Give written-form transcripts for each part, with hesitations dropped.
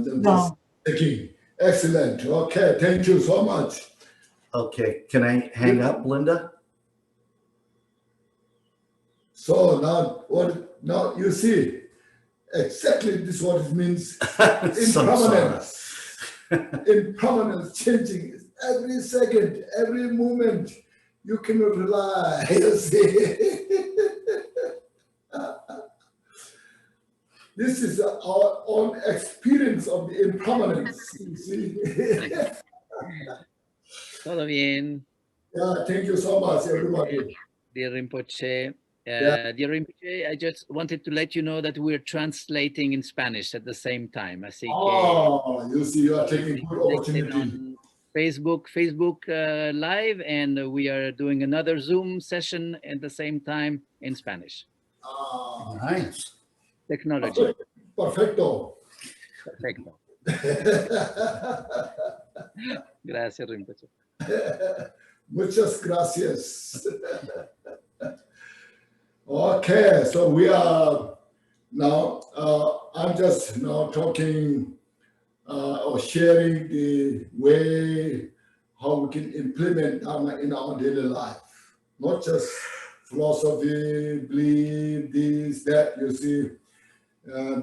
No. Excellent. Okay, thank you so much. Okay, can I hang up, Linda? So now you see exactly this what it means. Impermanence. Impermanence, changing every second, every moment. You cannot rely. You see. This is our own experience of the impermanence. You see. Todo bien. Yeah, thank you so much, everybody. Dear Rinpoche. Dear Rinpoche, I just wanted to let you know that we're translating in Spanish at the same time. Así que you see, you are taking good opportunity. On Facebook Live, and we are doing another Zoom session at the same time in Spanish. Nice. Technology. Perfecto. Perfecto. Gracias, Rinpoche. Muchas gracias. Okay, so we are now, I'm just now talking or sharing the way how we can implement Dharma in our daily life. Not just philosophy, belief, this, that, you see.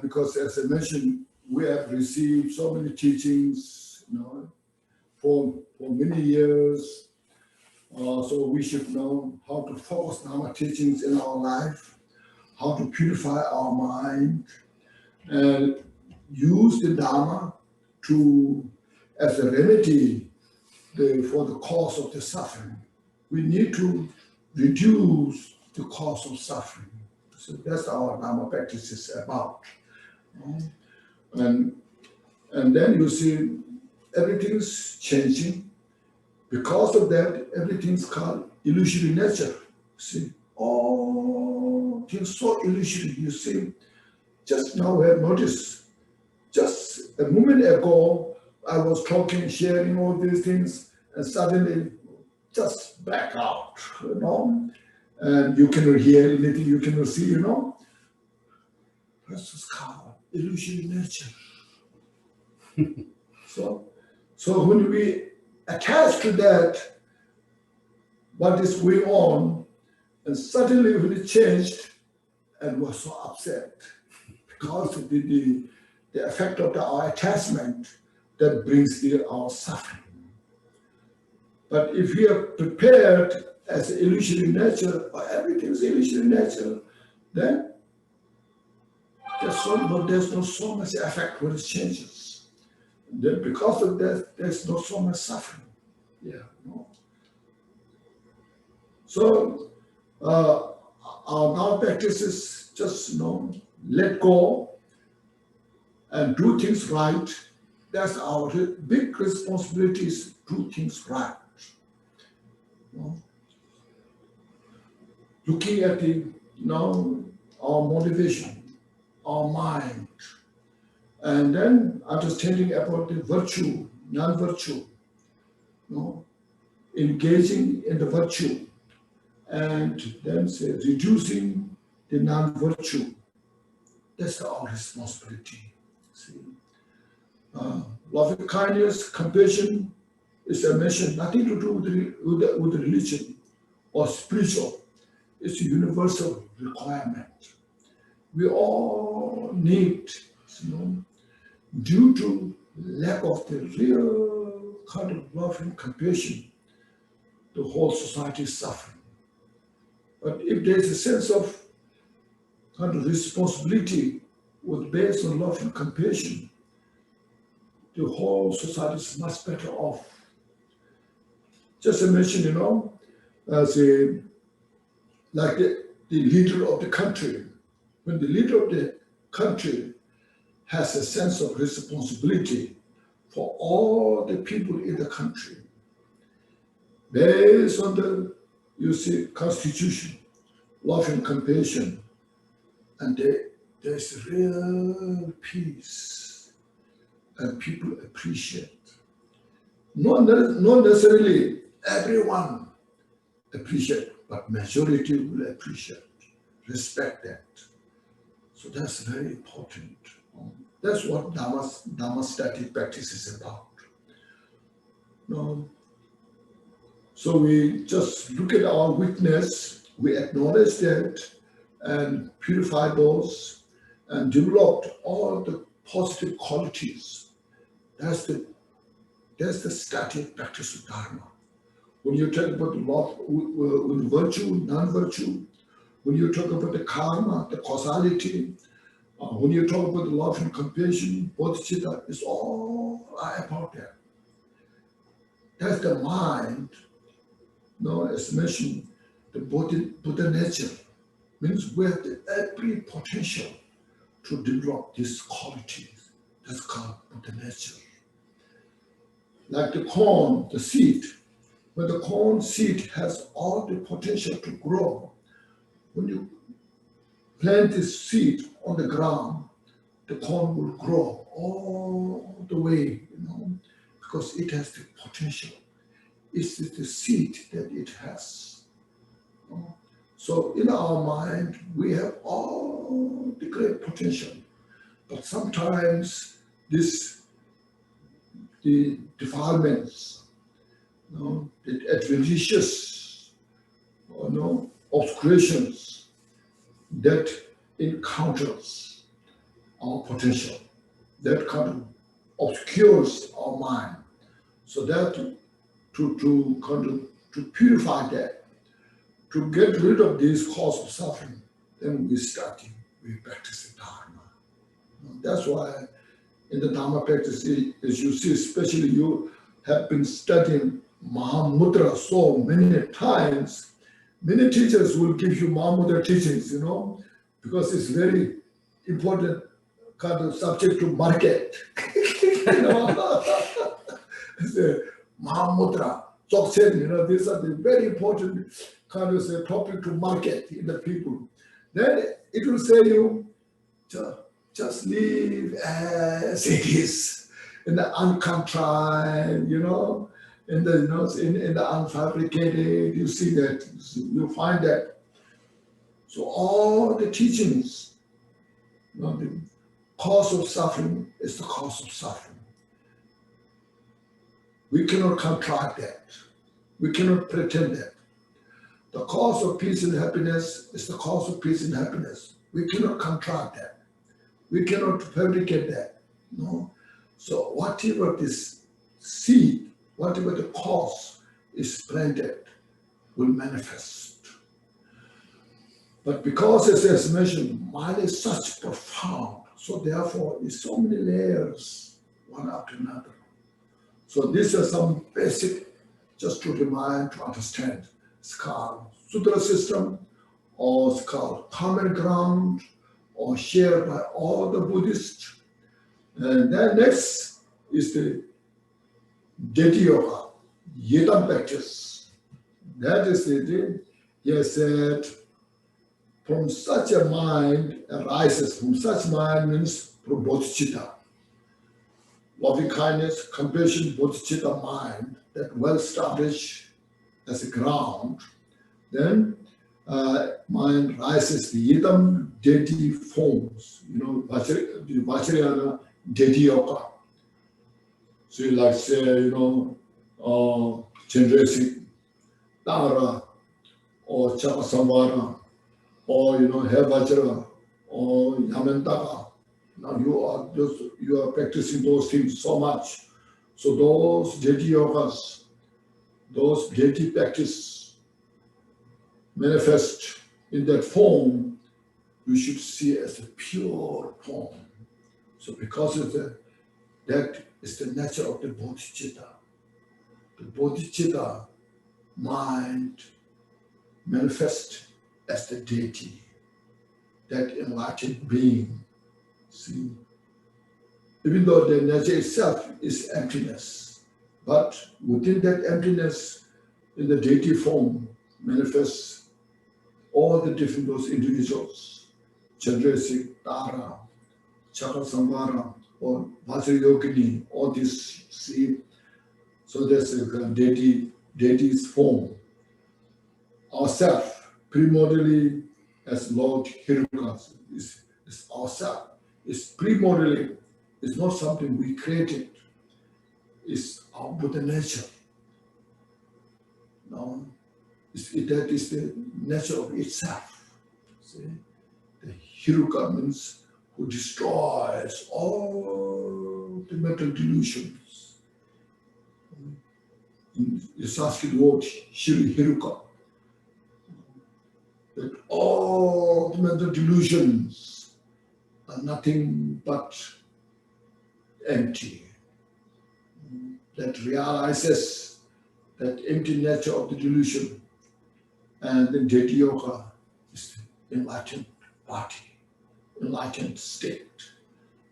Because as I mentioned, we have received so many teachings, for many years. So we should know how to focus on our teachings in our life, how to purify our mind, and use the Dharma as a remedy for the cause of the suffering. We need to reduce the cause of suffering. So that's our Dharma practice is about. And then you see everything's changing. Because of that, everything's called illusory nature. See, all things so illusory. You see, just now I have noticed, just a moment ago, I was talking, sharing all these things, and suddenly just black out, and you cannot hear anything, you cannot see, That's just called illusory nature. So when we attach to that, what is going on, and suddenly when it changed, and we're so upset because of the effect of our attachment that brings our suffering. But if we are prepared as an illusory nature, or everything is illusory nature, then there's not so much effect when it changes. Then because of that, there's not so much suffering. So our now practice is just let go and do things right. That's our big responsibility, is do things right. Looking at our motivation, our mind, and then understanding about the virtue, non-virtue, engaging in the virtue, and then reducing the non-virtue. That's our responsibility. See, loving kindness, compassion is a mission, nothing to do with religion or spiritual. It's a universal requirement. We all need, due to lack of the real kind of love and compassion, the whole society is suffering. But if there's a sense of kind of responsibility based on love and compassion, the whole society is much better off. Just to mention, like the leader of the country, when the leader of the country has a sense of responsibility for all the people in the country, based on the, constitution, love and compassion, and there's real peace, and people appreciate. Not necessarily everyone appreciate, but majority will appreciate, respect that. So that's very important. That's what Dhamma static practice is about. So we just look at our weakness, we acknowledge that and purify those and develop all the positive qualities. That's the static practice of Dharma. When you talk about the law, with virtue, non-virtue, when you talk about the karma, the causality, when you talk about the love and compassion, bodhicitta, it's all about that. That's the mind. As mentioned, the Buddha nature means we have every potential to develop these qualities. That's called Buddha nature. Like the corn, the seed. When the corn seed has all the potential to grow, when you plant this seed on the ground, the corn will grow all the way, because it has the potential. It's the seed that it has. So in our mind, we have all the great potential, but sometimes the defilements, the adventitious, obscurations that encounters our potential, that kind of obscures our mind. So that to purify that, to get rid of this cause of suffering, then we practice the Dharma. That's why in the Dharma practice, as you see, especially you have been studying Mahamudra so many times. Many teachers will give you Mahamudra teachings, because it's very important kind of subject to market. It's a Mahamudra, Dzogchen, these are the very important kind of topic to market in the people. Then it will say you, just live as it is, in the uncontrived, in the unfabricated. You see that, you find that. So all the teachings, the cause of suffering is the cause of suffering. We cannot contrive that. We cannot pretend that. The cause of peace and happiness is the cause of peace and happiness. We cannot contrive that. We cannot fabricate that. So whatever this seed, whatever the cause is planted, will manifest. But because, as mentioned, mind is such profound, so therefore it's so many layers, one after another. So these are some basic, just to remind, to understand. It's called Sutra system, or it's called common ground, or shared by all the Buddhists. And then next is the Deity Yoga, Yedam practice. That is it. He has said, from such a mind arises, from such mind means from bodhicitta. Loving kindness, compassion, bodhicitta mind, that well established as a ground, then mind rises the Yedam deity forms, the Vajra deity yoga. So like say, Chendrasik, Tara, or Chakasamvara, or Vajra, or Yamantaka. Now you are practicing those things so much. So those deity yogas, those deity practice manifest in that form, we should see as a pure form. So because of that is the nature of the bodhicitta. The bodhicitta mind manifests as the deity, that enlightened being. See, even though the nature itself is emptiness, but within that emptiness, in the deity form, manifests all the different those individuals, Chandrasik, Tara, Chakasamvara, or Vajra Yogini, all this, see. So there's a deity's form. Ourself, primordially, as Lord Hiruka is ourself, is primordially It's not something we created. It's our Buddha nature. No, that is the nature of itself. See? The Hiruka means who destroys all the mental delusions. In the Sanskrit word, Hiruka, that all the mental delusions are nothing but empty. That realizes that empty nature of the delusion, and the Deity Yoga is the enlightened body, enlightened state.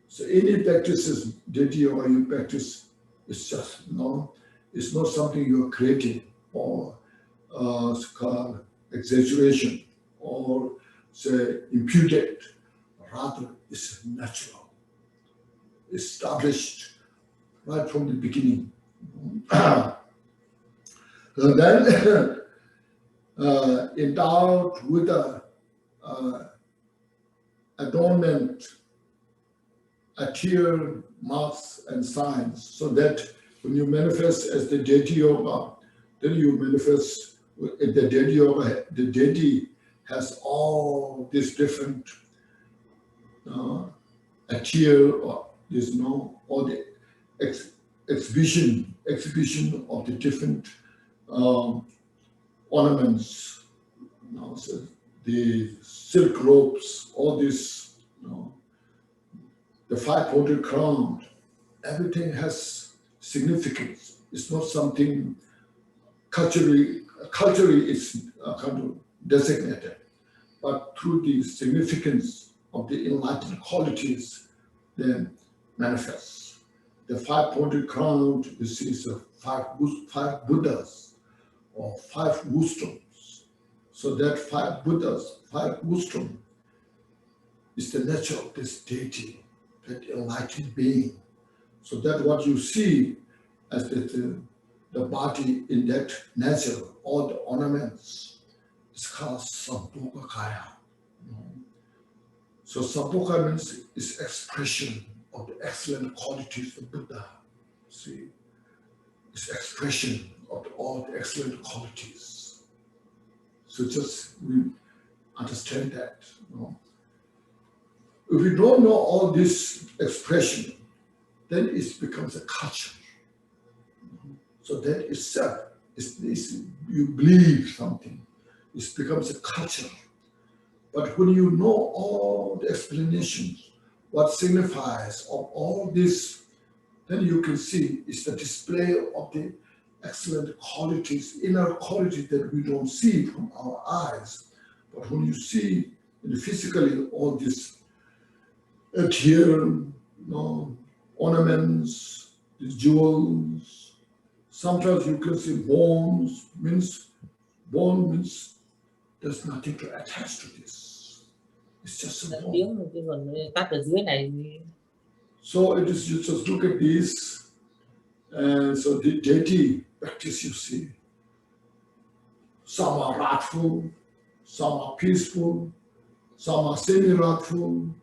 So any practices, Deity Yoga you practice, is just it's not something you're creating or exaggeration or say imputed. Rather, it's natural, established right from the beginning. And then endowed with a adornment, attire, marks, and signs, so that when you manifest as the Deity Yoga, then you manifest in the Deity Yoga. The Deity has all these different attire, or all the exhibition of the different ornaments, so the silk ropes, all this, the 5-pointed crown, everything has significance. It's not something culturally it's kind of designated, but through the significance of the enlightened qualities, then manifests. The 5-pointed crown, you see, is five Buddhas or 5 wisdoms. So that 5 Buddhas, 5 wisdom is the nature of this deity, that enlightened being. So that what you see as the body in that nature, all the ornaments, is called Sampokakaya. So Sampokakaya means is expression of the excellent qualities of Buddha. See, it's expression of all the excellent qualities. So just we understand that. If we don't know all this expression, then it becomes a culture. So that itself is you believe something. It becomes a culture. But when you know all the explanations, what signifies of all this, then you can see it's the display of the excellent qualities, inner qualities that we don't see from our eyes. But when you see physically all this attire, ornaments, the jewels, sometimes you can see bones, bone means there's nothing to attach to this. It's just a bone. So it is, you just look at this, and so the deity practice you see. Some are wrathful, some are peaceful, some are semi-wrathful.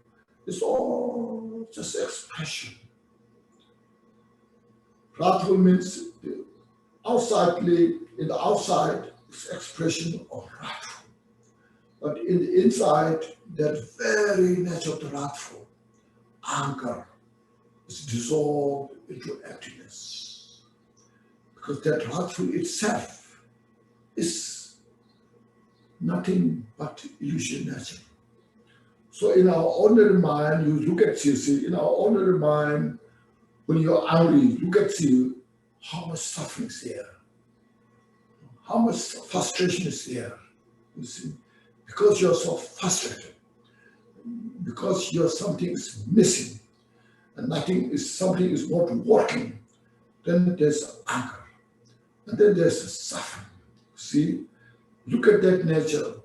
It's all just expression. Wrathful means in the outside, it's expression of wrathful. But in the inside, that very nature of the wrathful, anger, is dissolved into emptiness. Because that wrathful itself is nothing but illusion nature. So in our ordinary mind, you look at see, in our ordinary mind, when you're angry, look at see how much suffering is there, how much frustration is there. You see, because you're so frustrated, because something is missing, and something is not working, then there's anger, and then there's suffering. See, look at that nature.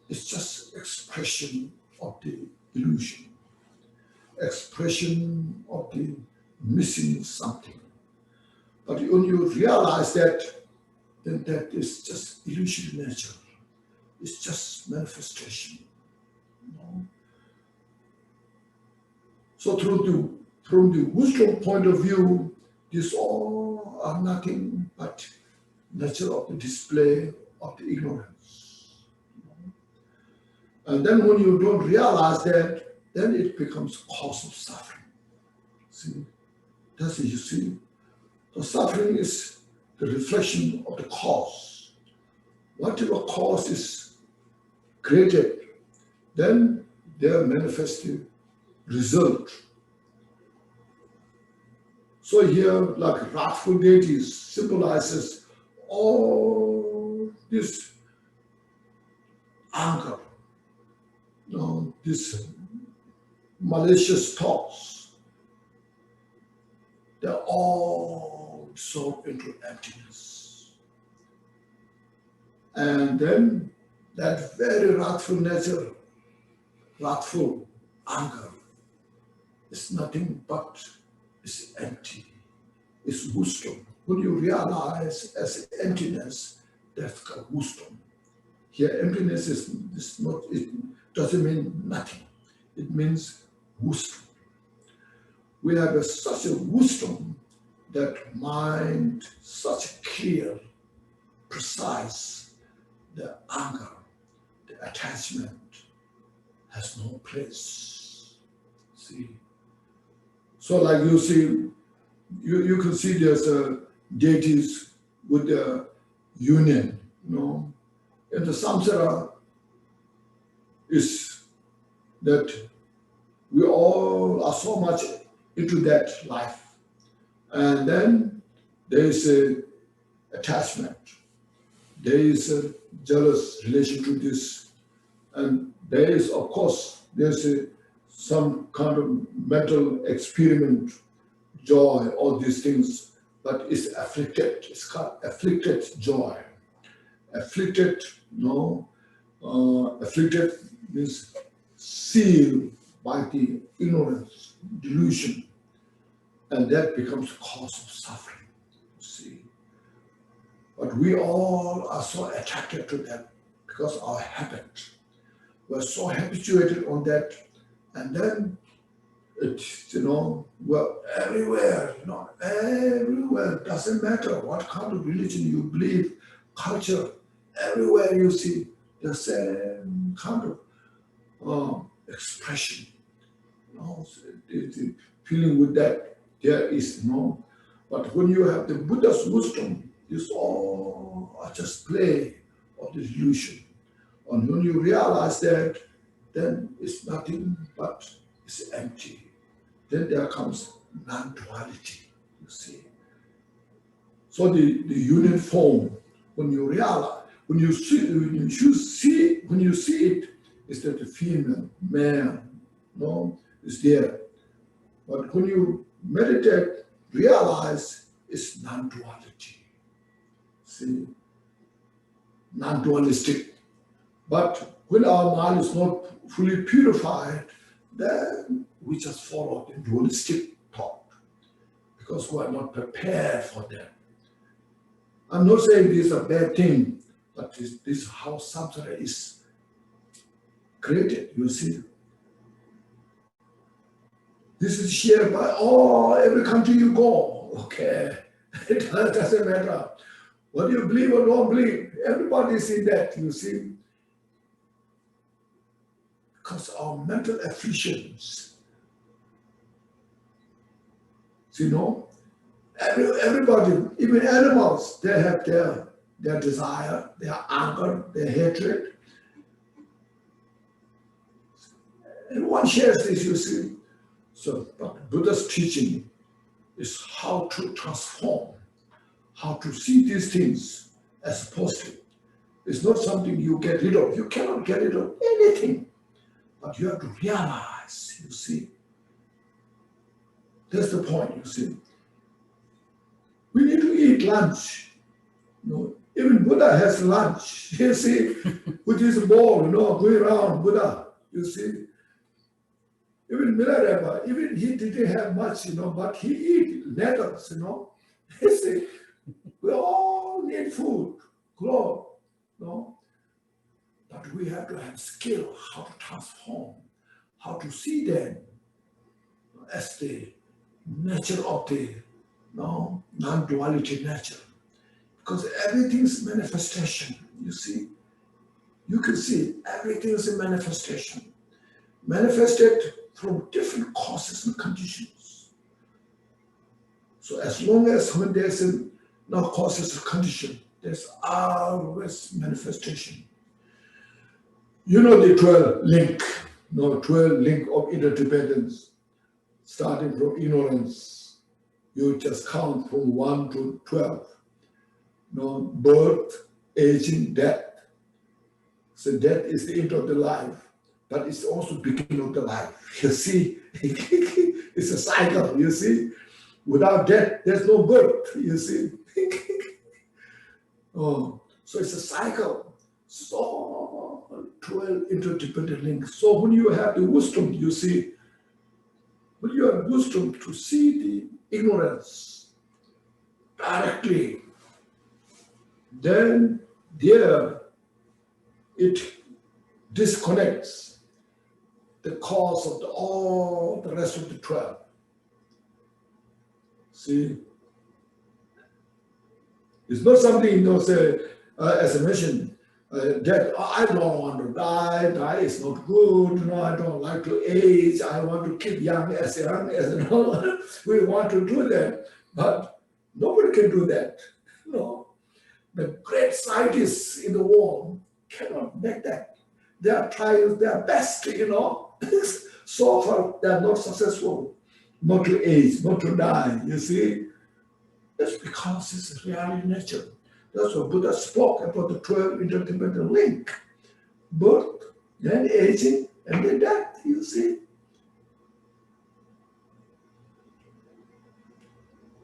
It's just expression of the illusion, expression of the missing something. But when you realize that, then that is just illusion nature. It's just manifestation. So through from the wisdom point of view, these all are nothing but nature of the display of the ignorance. And then when you don't realize that, then it becomes cause of suffering. See, that's it, you see. So suffering is the reflection of the cause. Whatever cause is created, then there manifests the result. So here, like wrathful deities symbolizes all this anger, these malicious thoughts. They're all absorbed into emptiness. And then that very wrathful nature, wrathful anger, is nothing but is empty. It's wisdom. When you realize as emptiness, that's called wisdom. Here, emptiness is not, it doesn't mean nothing. It means wisdom. We have such a wisdom that mind, such clear, precise, the anger, the attachment has no place. See? So like you see, you can see there's deities with the union, And the samsara is that we all are so much into that life. And then there is a attachment. There is a jealous relation to this. And there is, of course, there's some kind of mental experiment, joy, all these things, but it's afflicted. It's called afflicted joy. Afflicted, afflicted means sealed by the ignorance, delusion, and that becomes the cause of suffering, you see. But we all are so attracted to that because our habit. We're so habituated on that, and then it's, we're everywhere, everywhere. Doesn't matter what kind of religion you believe, culture, everywhere you see the same kind of expression. The feeling with that, there is no. But when you have the Buddha's wisdom, it's all are just play of the illusion. And when you realize that, then it's nothing but it's empty. Then there comes non-duality, you see. So the unit form, when you realize, when you see it, is that the female, man, is there. But when you meditate, realize it's non-duality. See, non-dualistic. But when our mind is not fully purified, then we just follow the dualistic thought because we are not prepared for that. I'm not saying this is a bad thing, but this is how samsara is created, you see. This is shared by every country you go. Okay, it doesn't matter. What you believe or don't believe, everybody is in that, you see. Because our mental afflictions, everybody, even animals, they have their desire, their anger, their hatred. Everyone shares this, you see. So, but Buddha's teaching is how to transform, how to see these things as positive. It's not something you get rid of. You cannot get rid of anything. But you have to realize, you see. That's the point, you see. We need to eat lunch. Even Buddha has lunch, you see, with his bowl, going around Buddha, you see. Even Repa, even he didn't have much, but he eat letters, You see, we all need food, clothes, But we have to have skill how to transform, how to see them as the nature of the non-duality nature. Because everything is manifestation, you see. You can see everything is a manifestation. Manifested from different causes and conditions. So as long as when there's no causes and condition, there's always manifestation. You know the 12 link, 12 link of interdependence, starting from ignorance. You just count from 1 to 12. Birth, aging, death. So death is the end of the life, but it's also the beginning of the life. You see, it's a cycle, you see. Without death, there's no birth, you see. So it's a cycle. So 12 interdependent links. So when you have the wisdom, you see, when you have wisdom to see the ignorance directly, then there it disconnects the cause of all the rest of the 12. See, it's not something, say, as I mentioned, that I don't want to die, die is not good, I don't like to age, I want to keep young as we want to do that, but nobody can do that. The great scientists in the world cannot make that. They are trying their best, so far they are not successful, not to age, not to die, you see. That's because it's reality nature. That's what Buddha spoke about the 12 interdependent link. Birth, then aging, and then death, you see.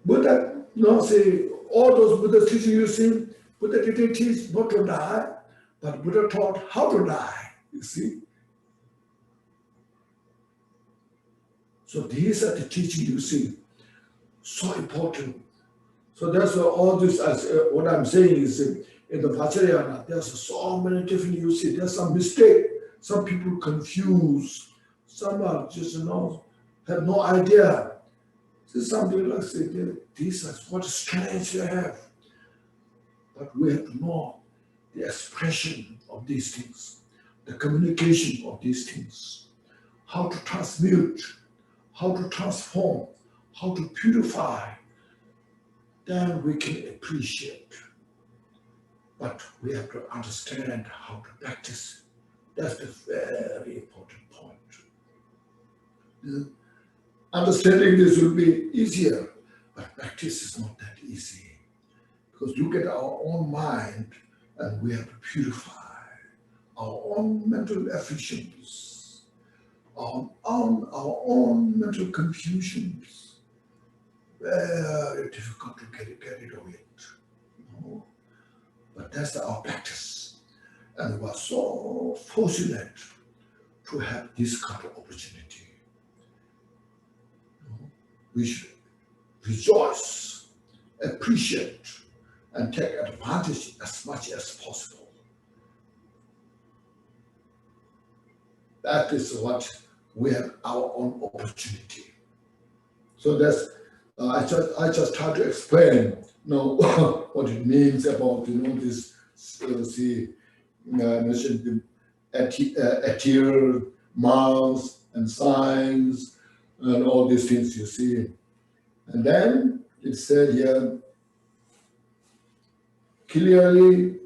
Buddha, see, all those Buddha teaching you see, Buddha didn't teach not to die, but Buddha taught how to die, you see. So these are the teaching you see, so important. So that's why all this, what I'm saying is in the Vajra, there's so many different, you see, there's some mistake, some people confuse, some are just, have no idea. This is something like, say, this is what strange they have. But we have to know the expression of these things, the communication of these things, how to transmute, how to transform, how to purify. Then we can appreciate. But we have to understand how to practice. That's the very important point. Understanding this will be easier, but practice is not that easy. Because look at our own mind, and we have to purify our own mental afflictions, our own mental confusions. Very difficult to get it away. But that's our practice. And we are so fortunate to have this kind of opportunity. We should rejoice, appreciate, and take advantage as much as possible. That is what we have our own opportunity. So that's I just try to explain, what it means about, this. Mentioned the ethereal mouths and signs and all these things you see, and then it said here clearly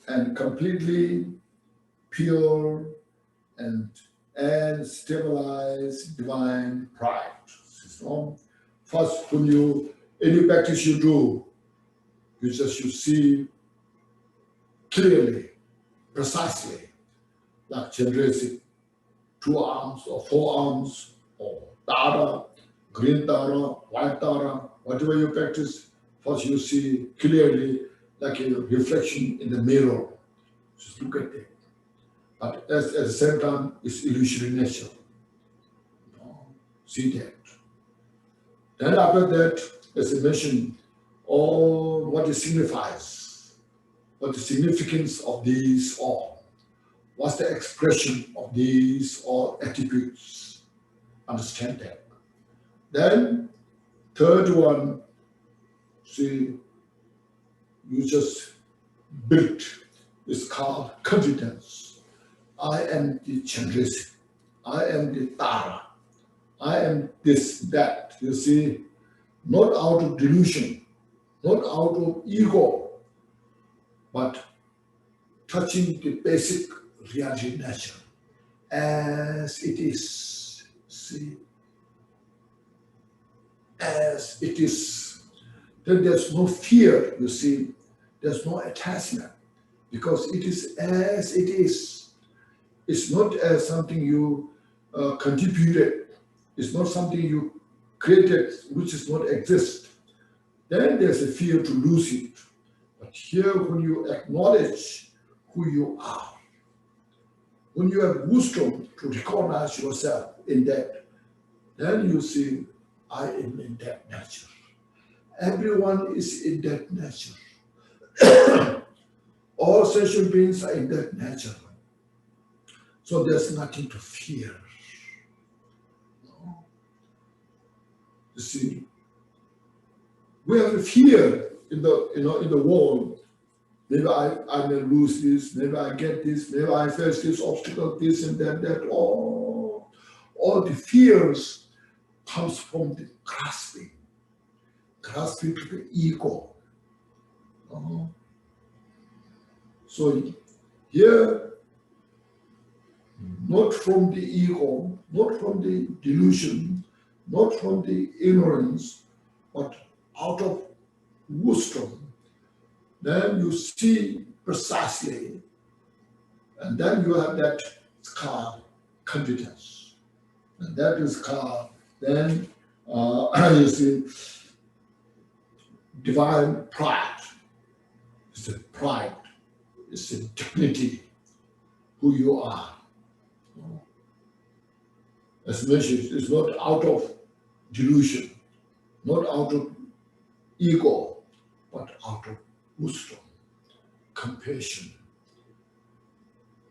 and completely pure and stabilized divine pride. First, when any practice you do, you should see clearly, precisely, like Chandresi, 2 arms or 4 arms, or Tara, green Tara, white Tara, whatever you practice, first you see clearly, like a reflection in the mirror. Just look at it. But at the same time, it's illusory nature. See that. Then after that, as I mentioned, all what it signifies, what the significance of these all, what's the expression of these all attributes, understand that. Then Third one, see, you just built. It's called confidence. I am the Chandrisi. I am the Tara. I am this, that. You see, not out of delusion, not out of ego, but touching the basic reality nature as it is. See, as it is. Then there's no fear, you see, there's no attachment, because it is as it is. It's not as something you contributed, it's not something you created, which does not exist. Then there's a fear to lose it. But here, when you acknowledge who you are, when you have wisdom to recognize yourself in that, then you see, I am in that nature. Everyone is in that nature. All sentient beings are in that nature. So there's nothing to fear. No. You see, we have a fear in the world. Maybe I may lose this, maybe I get this, maybe I face this obstacle, this and that. All the fears comes from the grasping to the ego. So here, not from the ego, not from the delusion, not from the ignorance, but out of wisdom, then you see precisely, and then you have that called confidence. And that is called, then you see, divine pride. It's a pride, it's a dignity, who you are. As mentioned, it's not out of delusion, not out of ego, but out of wisdom, compassion.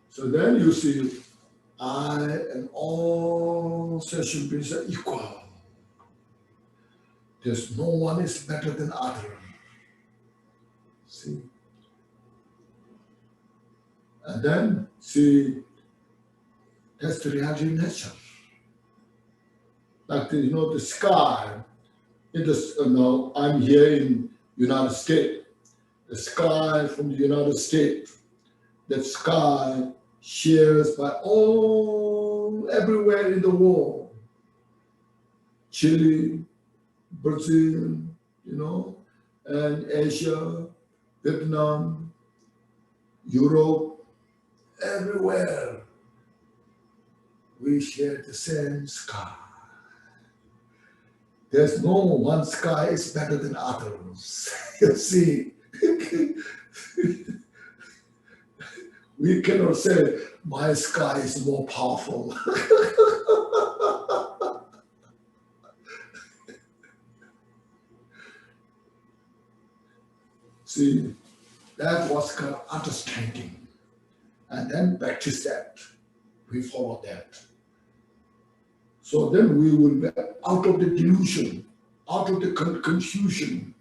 So then you see, I and all sentient beings are equal. There's no one is better than other. See? And then, see, that's the reality of nature. Like the sky. I'm here in United States. The sky from the United States. That sky shares by everywhere in the world. Chile, Brazil, and Asia, Vietnam, Europe, everywhere. We share the same sky. There's no one sky is better than others. You see, we cannot say my sky is more powerful. See, that was kind of understanding. And then practice that. We follow that. So then we will be out of the delusion, out of the confusion.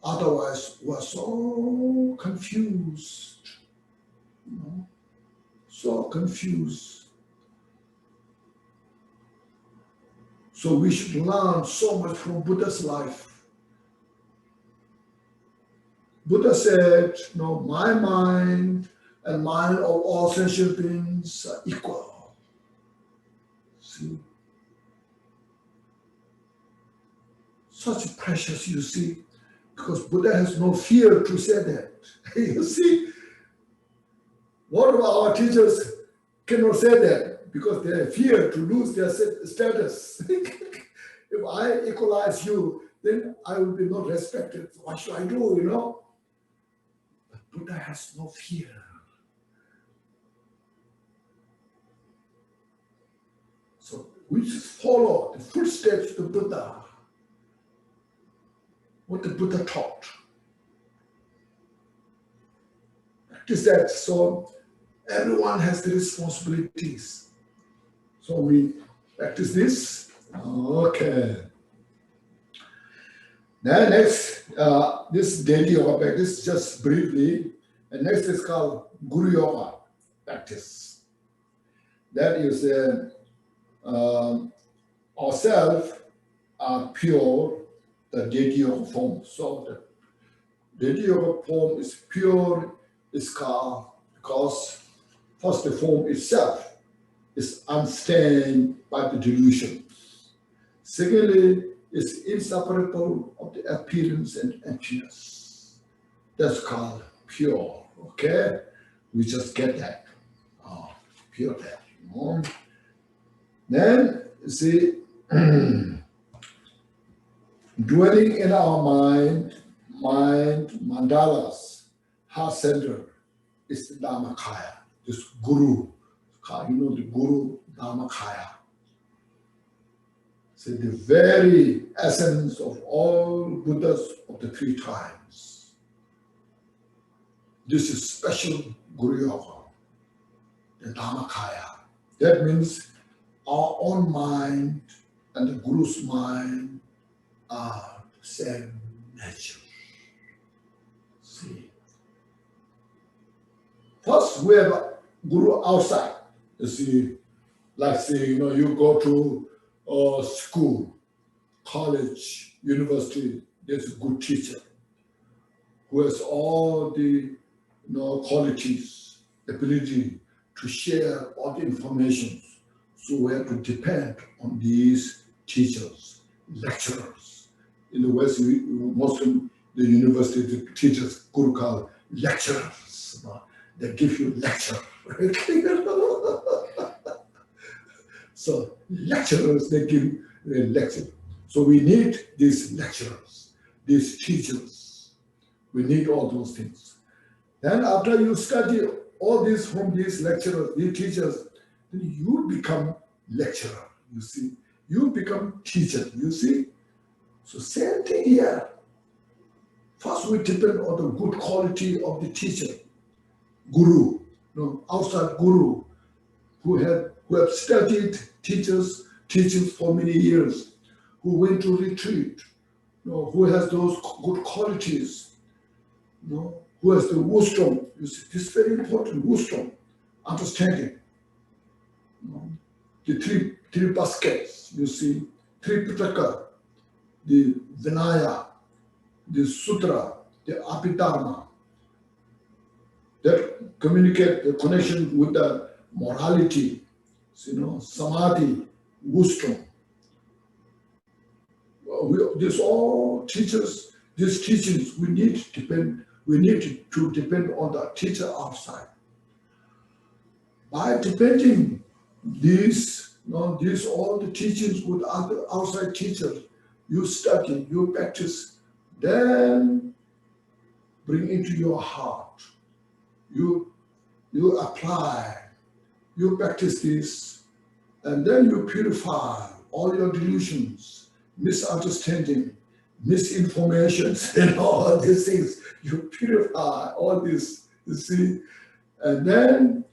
Otherwise, we're so confused. So confused. So we should learn so much from Buddha's life. Buddha said, my mind and mind of all sentient beings are equal. See? Such precious, you see, because Buddha has no fear to say that. You see, one of our teachers cannot say that because they have fear to lose their status. If I equalize you, then I will be not respected. What should I do, But Buddha has no fear. So we just follow the footsteps of the Buddha. What the Buddha taught. Practice that. So everyone has the responsibilities. So we practice this. Okay. Then next, this daily yoga practice, just briefly, and next is called Guru Yoga practice. That is ourselves are pure, the deity yoga form. So the deity yoga form is pure, is called because first the form itself is unstained by the delusion. Secondly, it's inseparable of the appearance and emptiness. That's called pure. Okay, we just get that. Pure that. Then see, dwelling in our mind mandalas, heart center is the Dharmakaya. This Guru, the Guru Dharmakaya. So the very essence of all Buddhas of the three times. This is special Guru Yoga, the Dharmakaya. That means our own mind and the Guru's mind are the same nature. See. First, we have a Guru outside. You see, like say, you go to school, college, university, there's a good teacher who has all the qualities, ability to share all the information. So we have to depend on these teachers, lecturers. In the West, mostly the university, the teachers, Guru called lecturers. They give you lecture. So lecturers, they give a lecture. So we need these lecturers, these teachers. We need all those things. Then after you study all this from these lecturers, these teachers, then you become lecturer, you see. You become teacher, you see. So same thing here. First we depend on the good quality of the teacher, Guru, outside Guru, who have studied teachings for many years, who went to retreat, who has those good qualities, who has the wisdom. You see, this is very important, wisdom, understanding. The three baskets, you see, three pitaka, the Vinaya, the Sutra, the Abhidharma, that communicate the connection with the morality, samadhi, wisdom. These all teachers, these teachings, we need to depend on the teacher outside. By depending these all the teachings with other outside teachers, you study, you practice, then bring into your heart. You apply, you practice this, and then you purify all your delusions, misunderstanding, misinformations, and all these things. You purify all this, you see, and then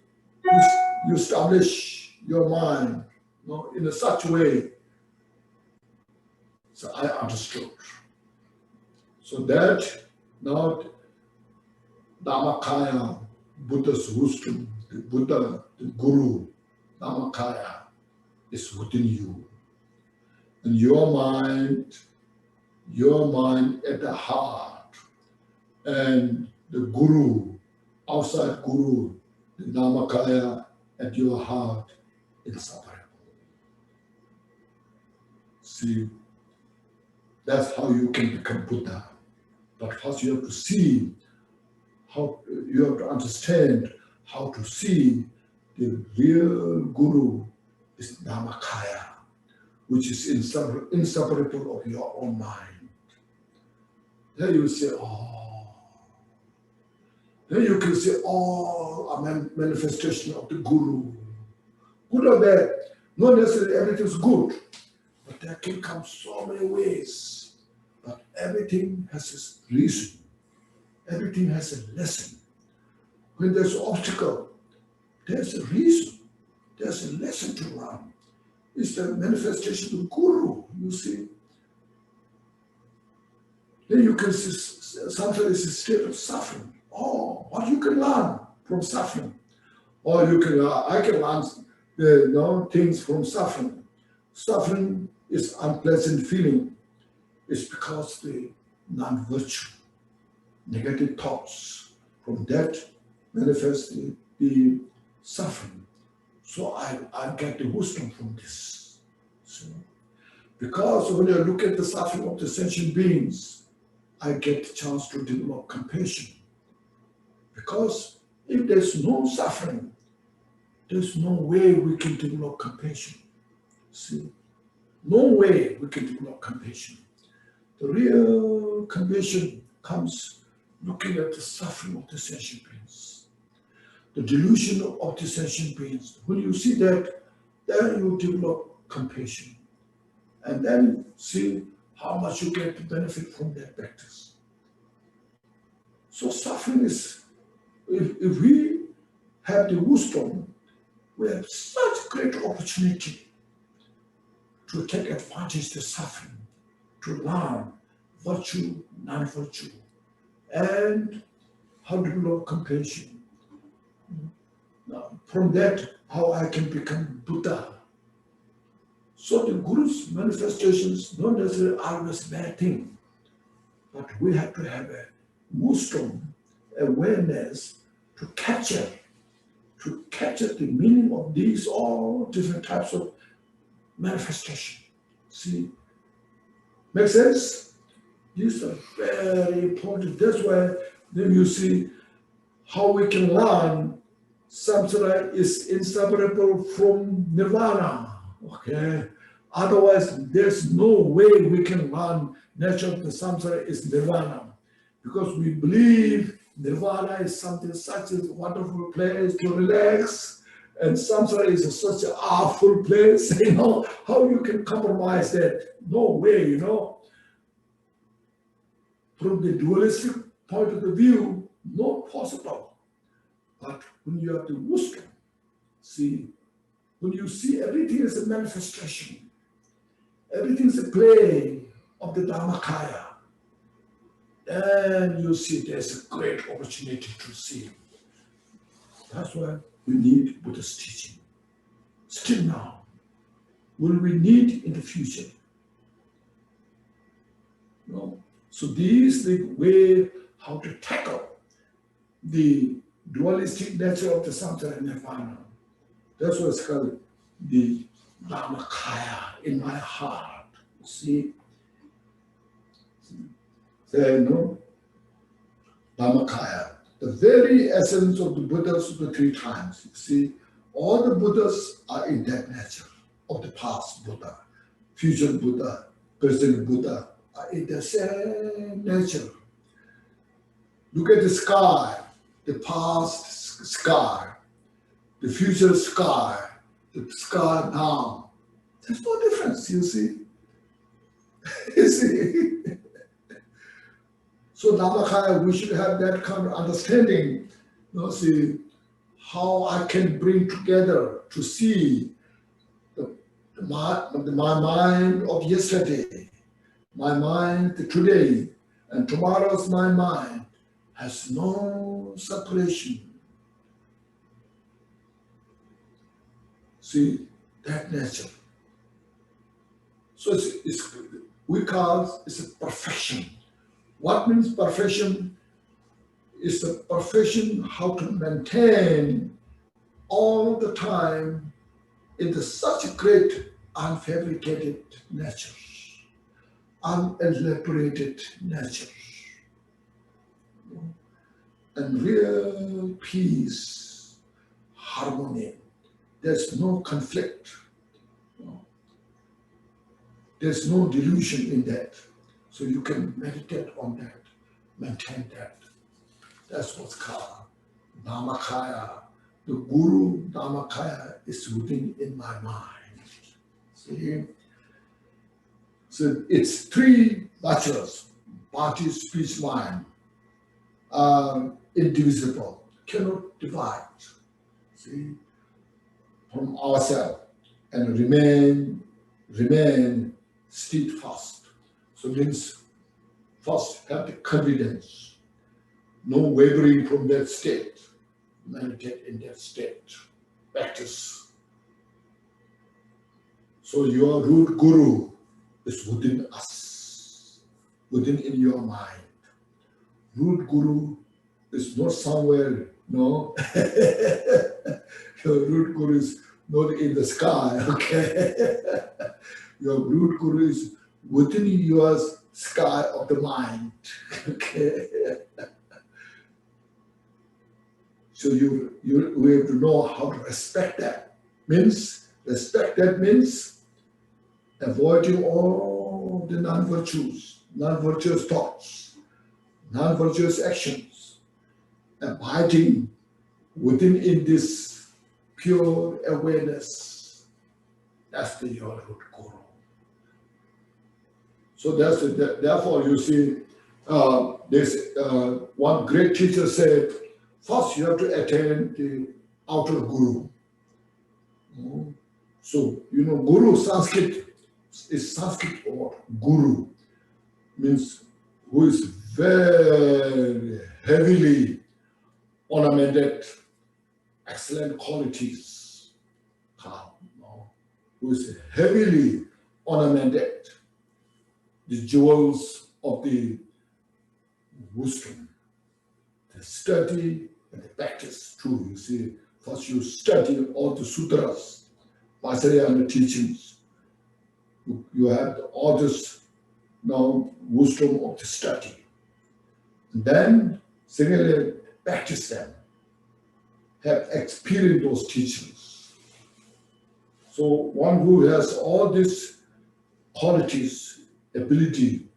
you establish your mind in a such way. So I understood. So that now Dharmakaya, Buddha's wisdom, the Buddha, the Guru, Dharmakaya is within you. And your mind at the heart, and the Guru, outside Guru, the Dharmakaya at your heart, inseparable. See, that's how you can become Buddha. But first you have to see you have to understand how to see the real Guru is Dharmakaya, which is inseparable of your own mind. Then you say, then you can see all a manifestation of the Guru. Good or bad, not necessarily everything is good, but there can come so many ways. But everything has its reason. Everything has a lesson. When there's an obstacle, there's a reason. There's a lesson to learn. It's the manifestation of Guru, you see. then you can see something is a state of suffering. Oh, what you can learn from suffering. Or you can, I can learn things from suffering. Suffering is unpleasant feeling. It's because the non-virtue, negative thoughts, from that manifest the suffering. So I get the wisdom from this. So, because when I look at the suffering of the sentient beings, I get the chance to develop compassion. Because if there's no suffering, there's no way we can develop compassion. See, no way we can develop compassion. The real compassion comes looking at the suffering of the sentient beings, the delusion of the sentient beings. When you see that, then you develop compassion, and then see how much you get to benefit from that practice. So suffering is, if we have the wisdom, we have such great opportunity to take advantage of the suffering, to learn virtue, non-virtue, and how to develop compassion. Now, from that, how I can become Buddha. So the Guru's manifestations don't necessarily always bad thing, but we have to have a wisdom, awareness to capture the meaning of these all different types of manifestation. See, make sense? These are very important. That's why then you see how we can learn samsara is inseparable from nirvana. Okay. Otherwise, there's no way we can learn nature of the samsara is nirvana, because we believe nirvana is something such a wonderful place to relax, and samsara is such an awful place. How you can compromise that? No way. From the dualistic point of the view, not possible. But when you have the wisdom, see, when you see everything as a manifestation, everything is a play of the Dharmakaya, then you see there's a great opportunity to see. That's why we need Buddha's teaching. Still now, will we need in the future? So this is the way how to tackle the dualistic nature of the samsara and nirvana. That's what it's called the Dharmakaya in my heart. See? Dharmakaya, the very essence of the Buddhas of the three times. See, all the Buddhas are in that nature of the past Buddha, future Buddha, present Buddha, are in the same nature. Look at the sky, the past sky, the future sky, the sky now. There's no difference, you see. You see. So Dharmakaya, we should have that kind of understanding. See how I can bring together to see my mind of yesterday, my mind today, and tomorrow's my mind has no separation. See that nature. So we call it's a perfection. What means perfection? Is the perfection how to maintain all the time in such a great unfabricated nature, unelaborated nature, and real peace, harmony. There's no conflict. There's no delusion in that. So you can meditate on that, maintain that. That's what's called Dharmakaya. The Guru Dharmakaya is within in my mind. See? So it's three Vajras, body, speech, mind, indivisible, cannot divide. See? From ourselves and remain steadfast. So means first have the confidence, no wavering from that state. Meditate in that state, practice. So your root guru is within us, within in your mind. Root guru is not somewhere, no. Your root guru is not in the sky, okay? Your root guru is within your sky of the mind, okay? So we have to know how to respect that. Respect that means avoiding all the non-virtues, non-virtuous thoughts, non-virtuous actions, abiding within in this pure awareness. That's the your root guru. So therefore you see, this one great teacher said, first you have to attain the outer guru. So, guru, Sanskrit is Sanskrit word. Guru means who is very heavily ornamented, excellent qualities. Who is heavily ornamented, the jewels of the wisdom, the study and the practice too. You see, first you study all the sutras, Vajra and the teachings. You have all this wisdom of the study. And then, secondly, practice them. Have experienced those teachings. So one who has all these qualities, ability,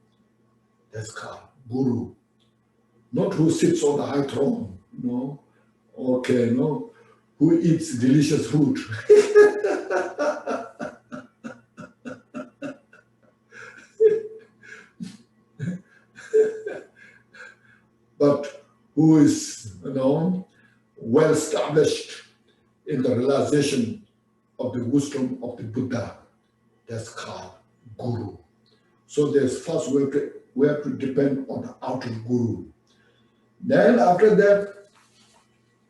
that's called guru. Not who sits on the high throne, who eats delicious food. But who is, well established in the realization of the wisdom of the Buddha. That's called guru. So there's first we have to depend on the outer guru. Then after that,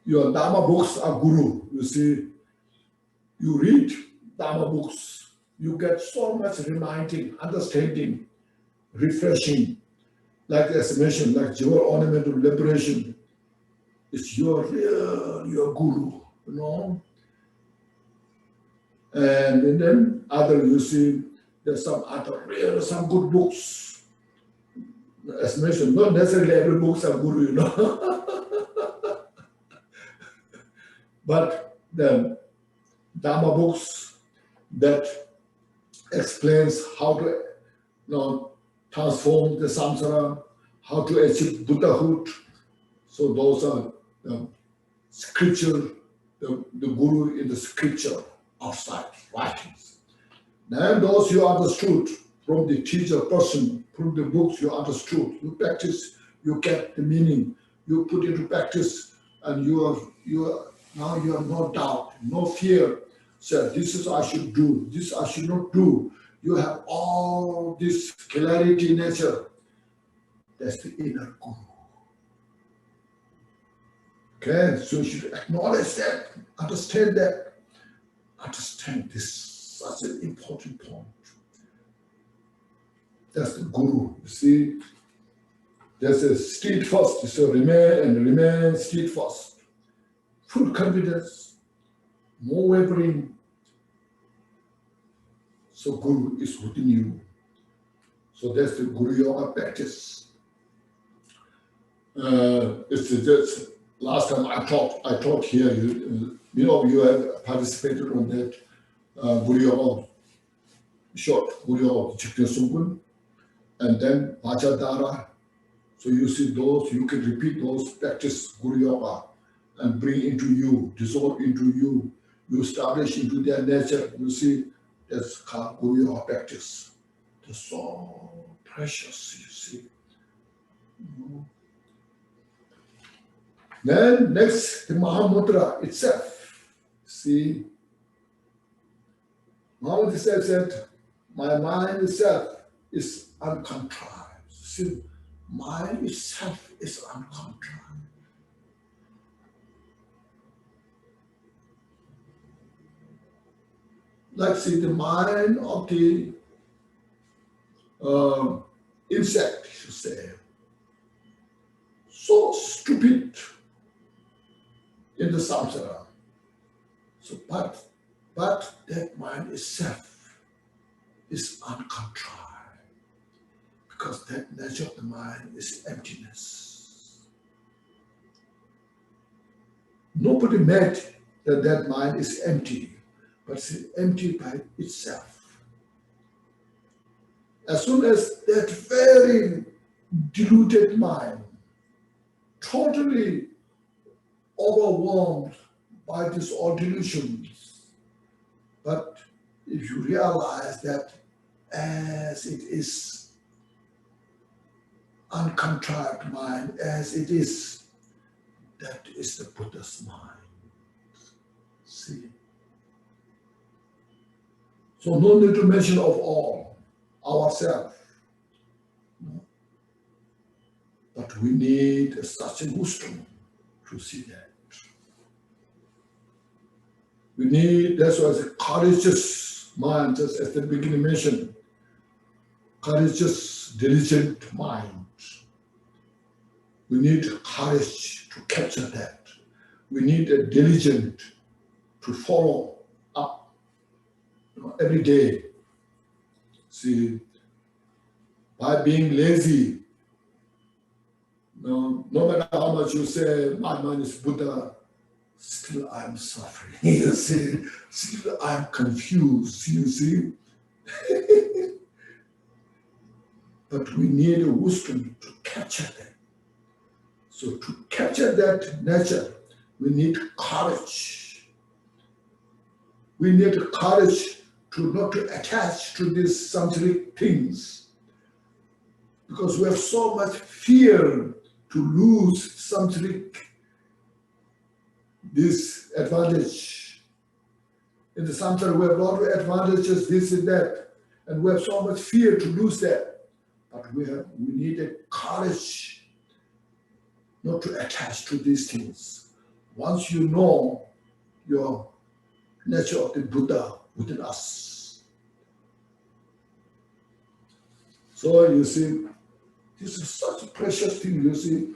your Dharma books are guru. You see, you read Dharma books, you get so much reminding, understanding, refreshing. Like as mentioned, like your ornament of liberation, it's your guru, And then other, you see, there's some some good books. As mentioned, not necessarily every books are guru, But the Dharma books that explains how to transform the samsara, how to achieve Buddhahood. So those are scripture, the guru in the scripture outside writings. Then those you understood from the teacher person, from the books you understood, you practice, you get the meaning, you put into practice, and now you have no doubt, no fear. So this is I should do, this I should not do. You have all this clarity in nature. That's the inner guru. Okay, so you should acknowledge that, understand that. Understand this, such an important point. That's the guru. You see, there's a steadfast, so remain steadfast. Full confidence, no wavering. So guru is within you. So that's the guru yoga practice. It's just last time I taught here. You have participated on that guru yoga short guru yoga Chikya Sungun, and then Vajra. So you see those, you can repeat those, practice guru yoga and bring into you, dissolve into you, you establish into their nature. You see, that's called guru yoga practice. It's so precious, you see. Then next, the Mahamudra itself. See, Mahamudra itself said, my mind itself is uncontrived. See, mind itself is uncontrolled. Like see the mind of the insect, you say, so stupid in the samsara. So, but that mind itself is uncontrolled because that nature of the mind is emptiness. Nobody made that mind is empty, but it's empty by itself. As soon as that very deluded mind, totally overwhelmed by these all delusions, but if you realize that as it is uncontrived mind, as it is, that is the Buddha's mind. See? So no need to mention of all, ourselves. No? But we need such a wisdom to see that. We need, that's why it's a courageous mind, just as the beginning mentioned, courageous, diligent mind. We need courage to capture that. We need a diligent to follow up every day. See, by being lazy, no matter how much you say, my mind is Buddha, still I'm suffering. You see, still I'm confused, you see. But we need a wisdom to capture that. So to capture that nature, we need courage. We need courage to not to attach to these samsaric things, because we have so much fear to lose samsaric this advantage. In the samsara, we have a lot of advantages, this and that, and we have so much fear to lose that. But we need a courage not to attach to these things. Once you know your nature of the Buddha within us. So you see, this is such a precious thing, you see.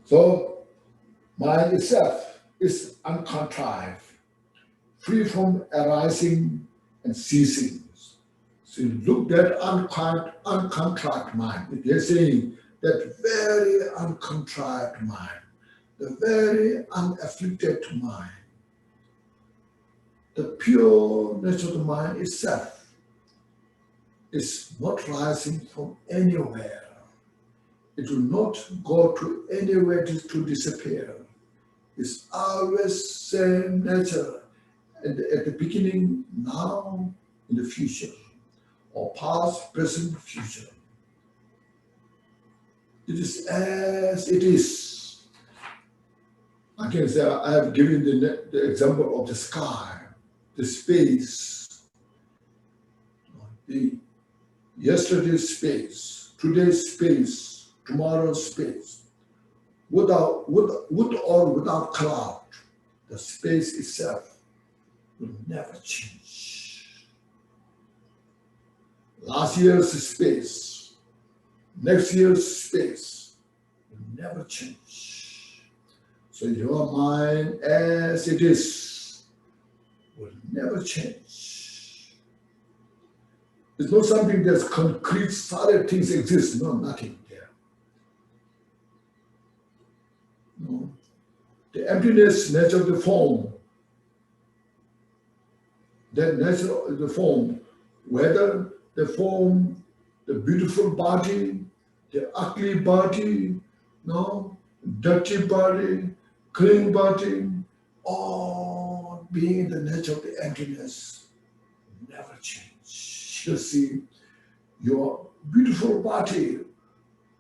So, mind itself is uncontrived, free from arising and ceasing. So look at uncontrived mind. They're saying that very uncontrived mind, the very unafflicted mind, the pure nature of the mind itself is not rising from anywhere. It will not go to anywhere to disappear. It's always same nature at the beginning, now, in the future, or past, present, future. It is as it is. I can say I have given the example of the sky, the space, the yesterday's space, today's space, tomorrow's space. With or without cloud, the space itself will never change. Last year's space, next year's space will never change. So your mind as it is will never change. It's not something that's concrete, solid things exist. No, nothing there. No. The emptiness, nature of the form, that nature of the form, whether the form, the beautiful body, the ugly body, no, dirty body, clean body, all being the nature of the emptiness, never change. You see, your beautiful body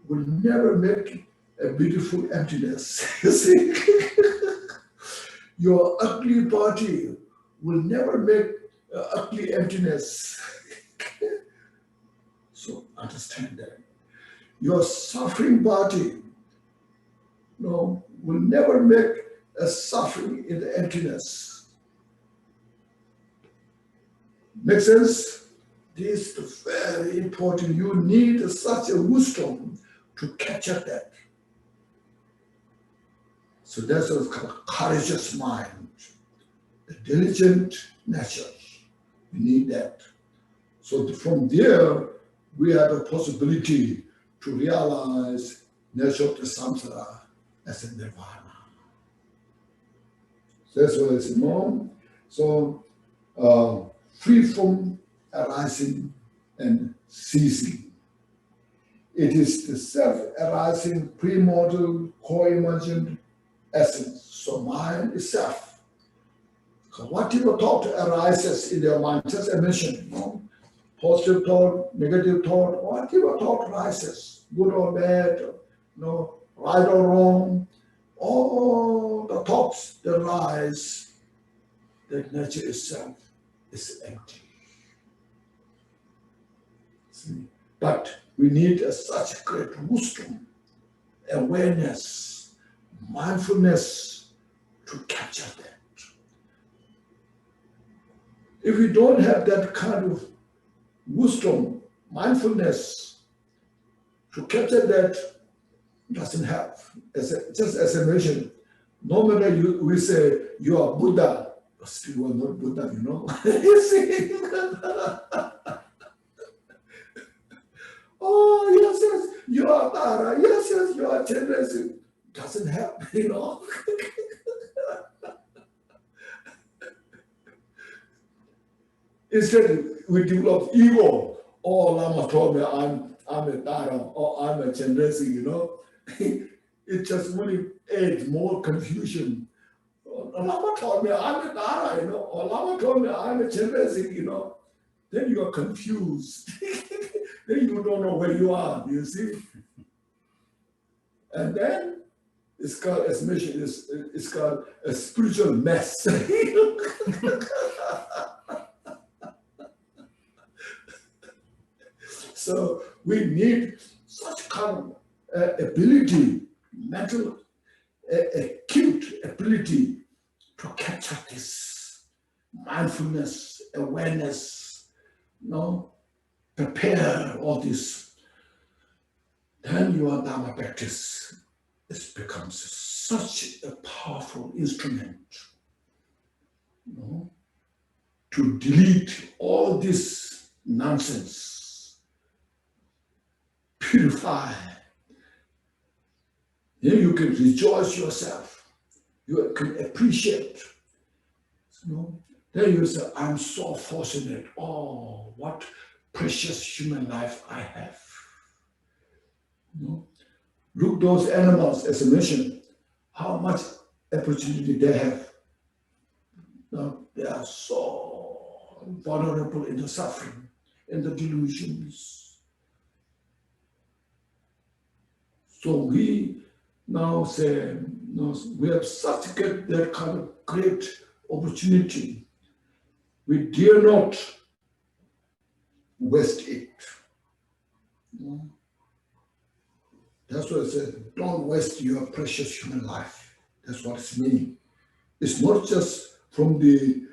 will never make a beautiful emptiness. You see, your ugly body will never make ugly emptiness. So understand that. Your suffering body will never make a suffering in the emptiness. Make sense? This is very important. You need such a wisdom to capture that. So that's what's called courageous mind, a diligent nature. We need that. So from there, we have a possibility to realize nature of the samsara as a nirvana. That's what it's known. So free from arising and ceasing. It is the self-arising, primordial, co-emergent essence. So mind is self. So whatever thought arises in your mind, just I mentioned, positive thought, negative thought, whatever thought arises, good or bad, right or wrong, all the thoughts that arise, that nature itself is empty. See? But we need such great wisdom, awareness, mindfulness to capture that. If we don't have that kind of wisdom, mindfulness to capture that, doesn't help. Just as I mentioned, no matter we say you are Buddha, but still you are not Buddha, You see? Oh, yes, you are Tara. Yes, you are Chenrezig. Doesn't help, Instead, we develop ego. Oh, Lama told me I'm a Tara or I'm a Chenrezig, It just really adds more confusion. Lama told me I'm a Tara, or Lama told me I'm a Chenrezig, Then you are confused. Then you don't know where you are, you see? And then it's called, as mentioned, it's called a spiritual mess. So we need such kind of ability, mental, acute ability to capture this mindfulness, awareness, prepare all this. Then your Dharma practice becomes such a powerful instrument, to delete all this nonsense, purify. Then you can rejoice yourself. You can appreciate. Then you say, I'm so fortunate. Oh, what precious human life I have. Look those animals, as I mentioned, how much opportunity they have. They are so vulnerable in the suffering, in the delusions. So we now say, we have such that kind of great opportunity. We dare not waste it. That's what I said, don't waste your precious human life. That's what it's meaning. It's not just from the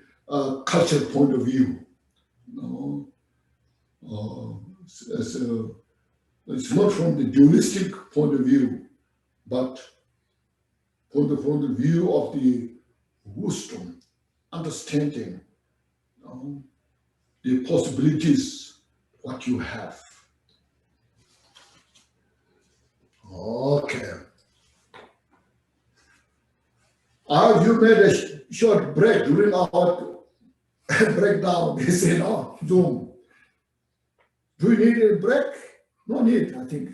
cultural point of view. It's not from the dualistic point of view, but from the view of the wisdom, understanding, the possibilities, what you have. Okay. You made a short break during our breakdown. They say, Zoom. Do you need a break? No need, I think.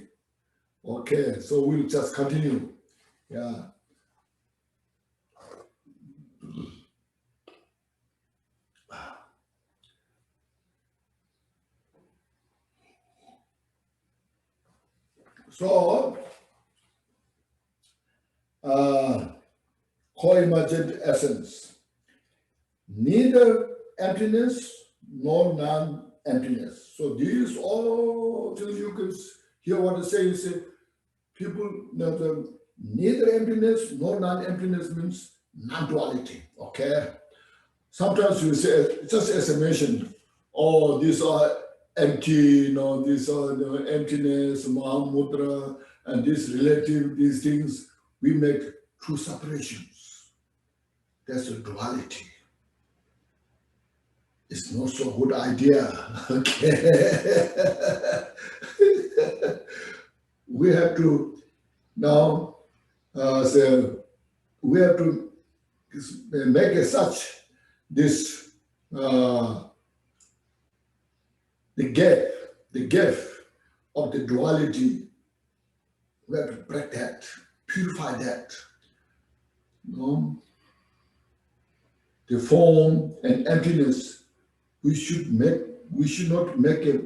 Okay, so we'll just continue. Yeah. So, co-emergent essence. Neither emptiness nor non-emptiness. So these all till you can hear what I say. You say people neither emptiness nor non-emptiness means non-duality. Okay. Sometimes you say just as I mentioned, oh, these are empty, these are emptiness, Mahamudra, and this relative, these things, we make two separations. That's a duality. It's not so good idea. Okay. We have to now we have to make it such this the gap of the duality. We have to break that, purify that. The form and emptiness. We should not make a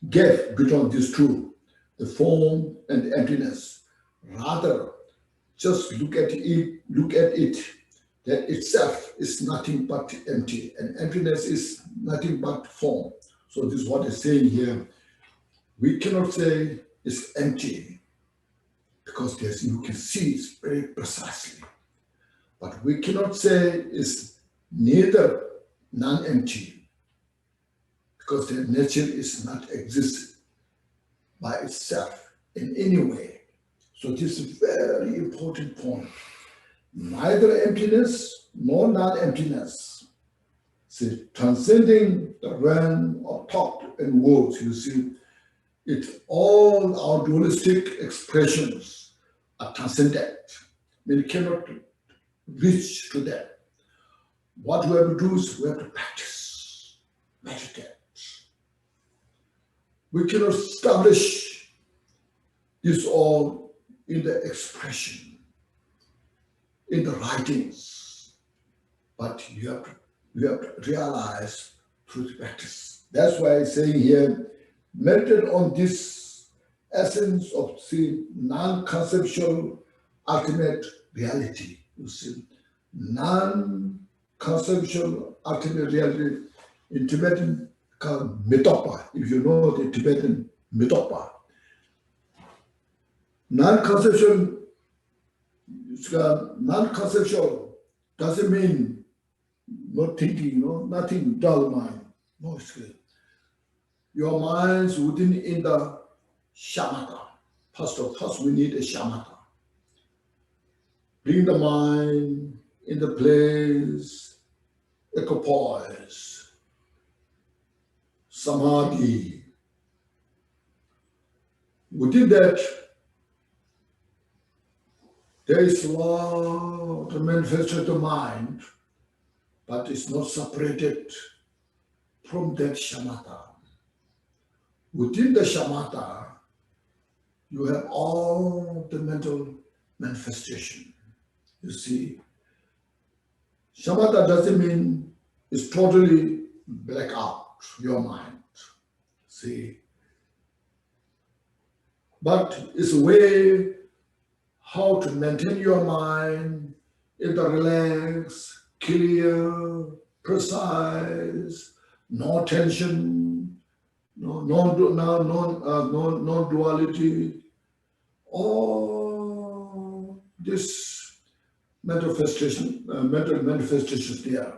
gap between these two, the form and emptiness. Rather, just look at it, that itself is nothing but empty, and emptiness is nothing but form. So this is what it's saying here. We cannot say it's empty, because you can see it very precisely. But we cannot say it's neither non-empty, because their nature is not exist by itself in any way. So this is a very important point. Neither emptiness nor non-emptiness. See, transcending the realm of thought and words, you see, it's all our dualistic expressions are transcendent. We cannot reach to that. What we have to do is we have to practice, meditate. We cannot establish this all in the expression, in the writings, but you have to realize through the practice. That's why I'm saying here, meditate on this essence of non-conceptual ultimate reality. You see, non-conceptual ultimate reality in Tibetan called Mitopa, if you know the Tibetan Mitopa. Non-conceptual doesn't mean not thinking, nothing, dull mind. No, it's good. Your mind's in the shamatha. First we need a shamatha. Bring the mind in the place, equipoise. Samadhi. Within that, there is a lot of manifested mind, but it's not separated from that shamatha. Within the shamatha, you have all the mental manifestation. You see, shamatha doesn't mean it's totally black out your mind. See, but it's a way how to maintain your mind in the relaxed, clear, precise, no tension, no duality. All this mental manifestations there.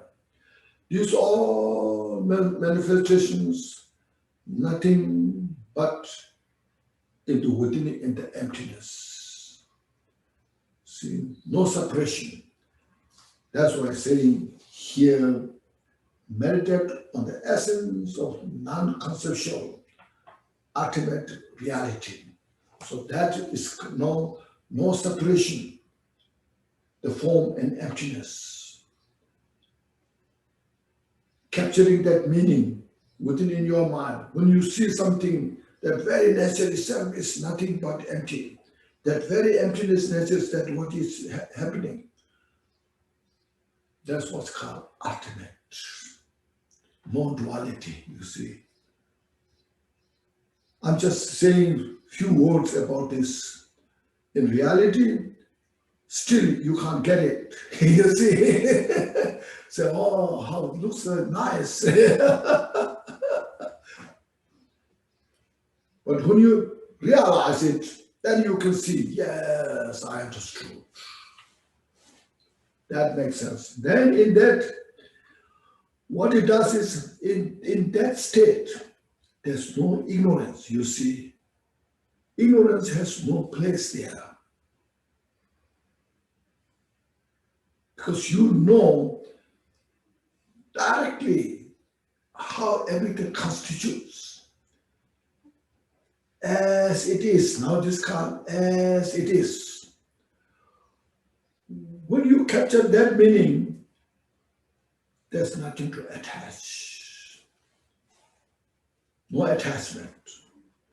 These all manifestations, nothing but in the emptiness. See, no suppression. That's why I'm saying here, meditate on the essence of non-conceptual ultimate reality. So that is no separation, the form and emptiness. Capturing that meaning within in your mind. When you see something, that very nature itself is nothing but empty. That very emptiness nature is that what is happening. That's what's called ultimate. Non-duality, you see. I'm just saying few words about this. In reality, still you can't get it. You see, say, oh, how it looks nice. But when you realize it, then you can see, yes, I understood. That makes sense. Then in that, what it does is, in that state, there's no ignorance, you see. Ignorance has no place there. Because you know directly how everything constitutes. As it is, now this card, as it is. When you capture that meaning, there's nothing to attach. No attachment.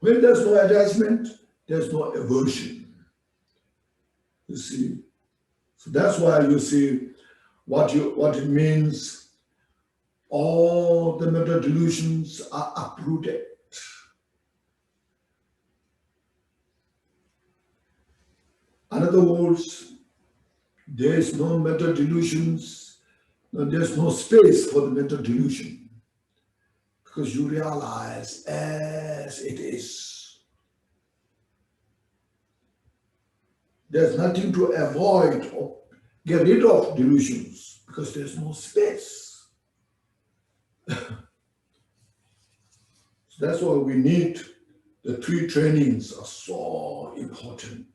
When there's no attachment, there's no aversion. You see? So that's why you see what it means. All the mental delusions are uprooted. In other words, there is no mental delusions, there's no space for the mental delusion, because you realize as it is. There's nothing to avoid or get rid of delusions, because there's no space. So that's why we need the three trainings are so important.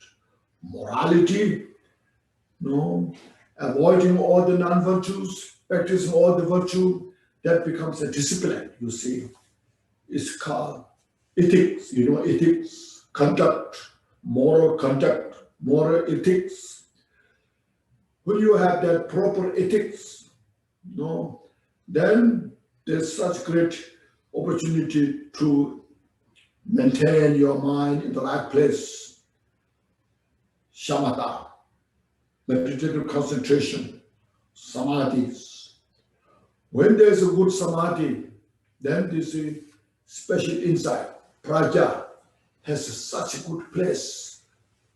Morality, avoiding all the non-virtues, practicing all the virtue, that becomes a discipline, you see. It's called ethics, ethics, conduct, moral ethics. When you have that proper ethics, then there's such great opportunity to maintain your mind in the right place. Shamatha, meditative concentration, samadhis. When there's a good samadhi, then there's a special insight. Prajna has such a good place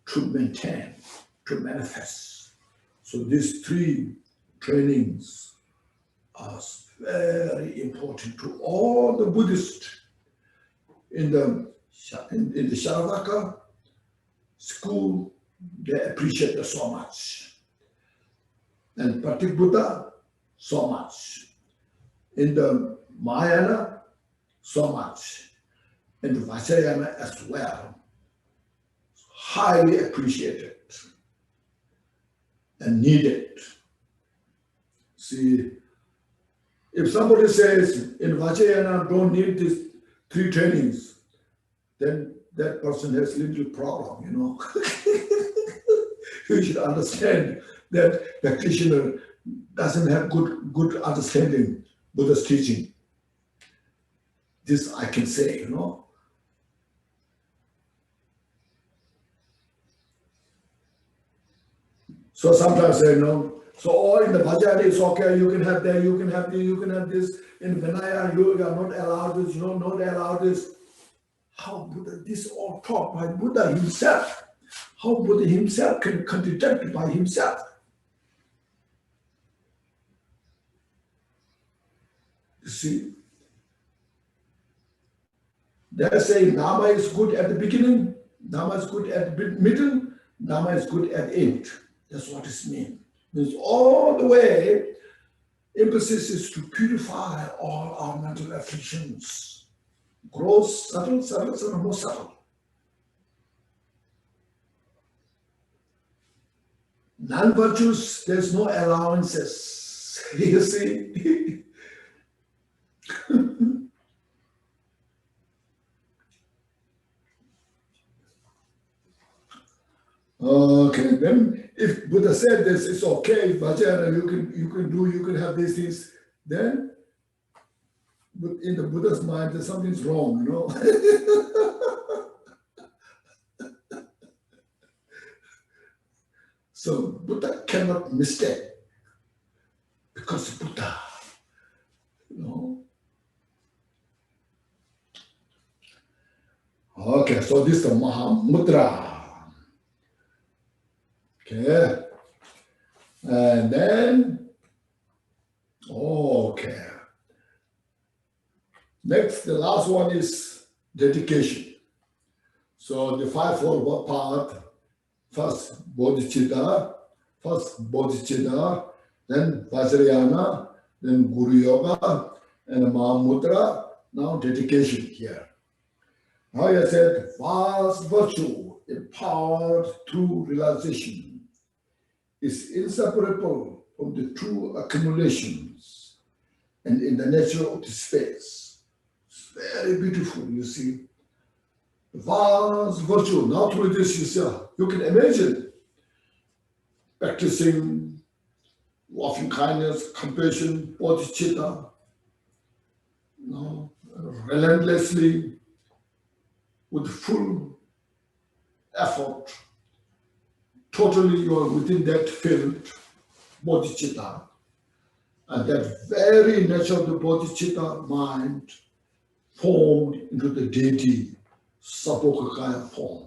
to maintain, to manifest. So these three trainings are very important to all the Buddhists in the Sharavaka school. They appreciate it so much. And Patik Buddha, so much. In the Mahayana, so much. In the Vajrayana as well. Highly appreciated and needed. See, if somebody says in Vajrayana don't need these three trainings, then that person has little problem, You should understand that the practitioner doesn't have good understanding Buddha's teaching. This I can say, So sometimes I so all in the bhajan is okay, you can have that, you can have this, you can have this. In Vinaya, you are not allowed this, not allowed this. How Buddha, this all taught by Buddha himself. How Buddha himself can contradict by himself. You see, they say Nama is good at the beginning, Nama is good at the middle, Nama is good at the end. That's what it means. Means all the way, emphasis is to purify all our mental afflictions. Gross, subtle, more subtle. Non-virtues, there's no allowances. You see? Okay, then if Buddha said this, it's okay, Vajra, you can have these things, then in the Buddha's mind, there's something's wrong, So Buddha cannot mistake because Buddha, Okay, so this is the Mahamudra. Okay, and then Next, the last one is dedication. So the fivefold path, first bodhicitta, then Vajrayana, then Guru Yoga, and Mahamudra. Now dedication here. Now I said, vast virtue empowered through realization is inseparable from the true accumulations and in the nature of the space. It's very beautiful, you see. Vast virtue. Now through this, you can imagine practicing loving kindness, compassion, bodhicitta, relentlessly, with full effort. Totally you are within that field, bodhicitta. And that very nature of the bodhicitta mind formed into the deity, Sabokakaya form.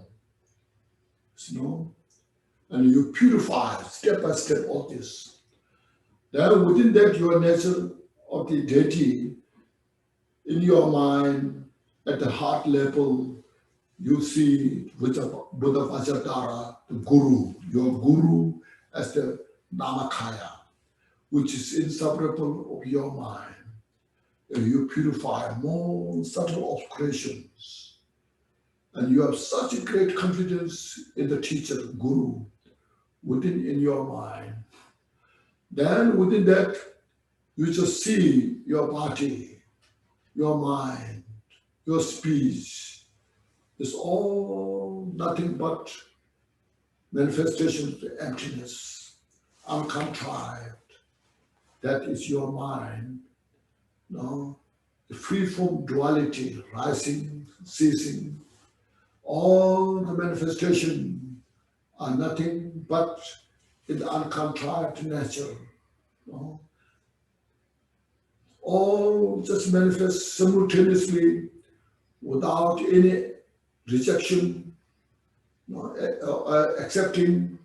And you purify step by step all this. Then within that your nature of the deity, in your mind, at the heart level, you see Buddha Vajradhara, the Guru, your Guru as the Namakaya, which is inseparable of your mind. And you purify more subtle obscurations. And you have such a great confidence in the teacher, Guru, in your mind. Then within that, you just see your body, your mind, your speech. It's all nothing but manifestation of emptiness, uncontrived. That is your mind. Free from duality, rising, ceasing. All the manifestation are nothing but in the uncontrived nature. All just manifest simultaneously without any rejection, accepting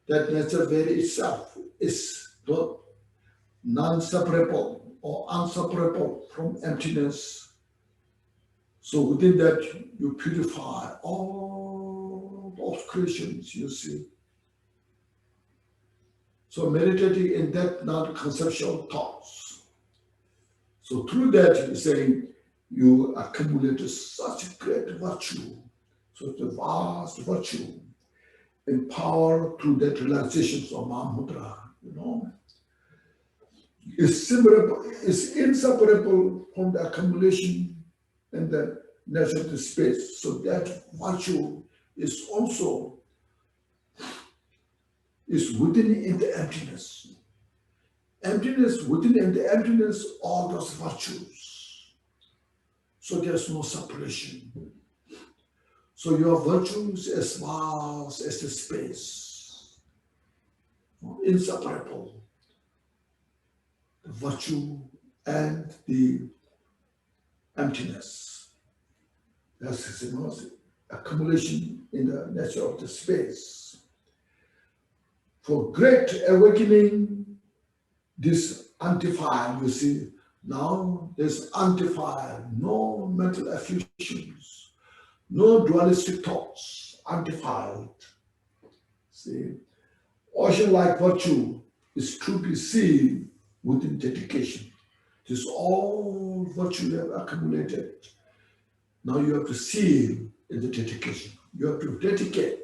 that nature very itself is not non-separable or unseparable from emptiness. So within that you purify all obscurations, you see. So meditating in that non-conceptual thoughts. So through that he's saying, you accumulated such great virtue, such a vast virtue, empowered through that realization of Mahamudra, is inseparable from the accumulation and the nature of the space. So that virtue is also within in the emptiness. Emptiness, within in the emptiness, all those virtues. So there's no separation. So your virtues as vast as the space, inseparable. The virtue and the emptiness. That's accumulation in the nature of the space. For great awakening, this undefiled, you see, now there's undefiled, no mental afflictions, no dualistic thoughts, undefiled. See, ocean-like virtue is to be seen within dedication. This all virtue you have accumulated. Now you have to see in the dedication. You have to dedicate.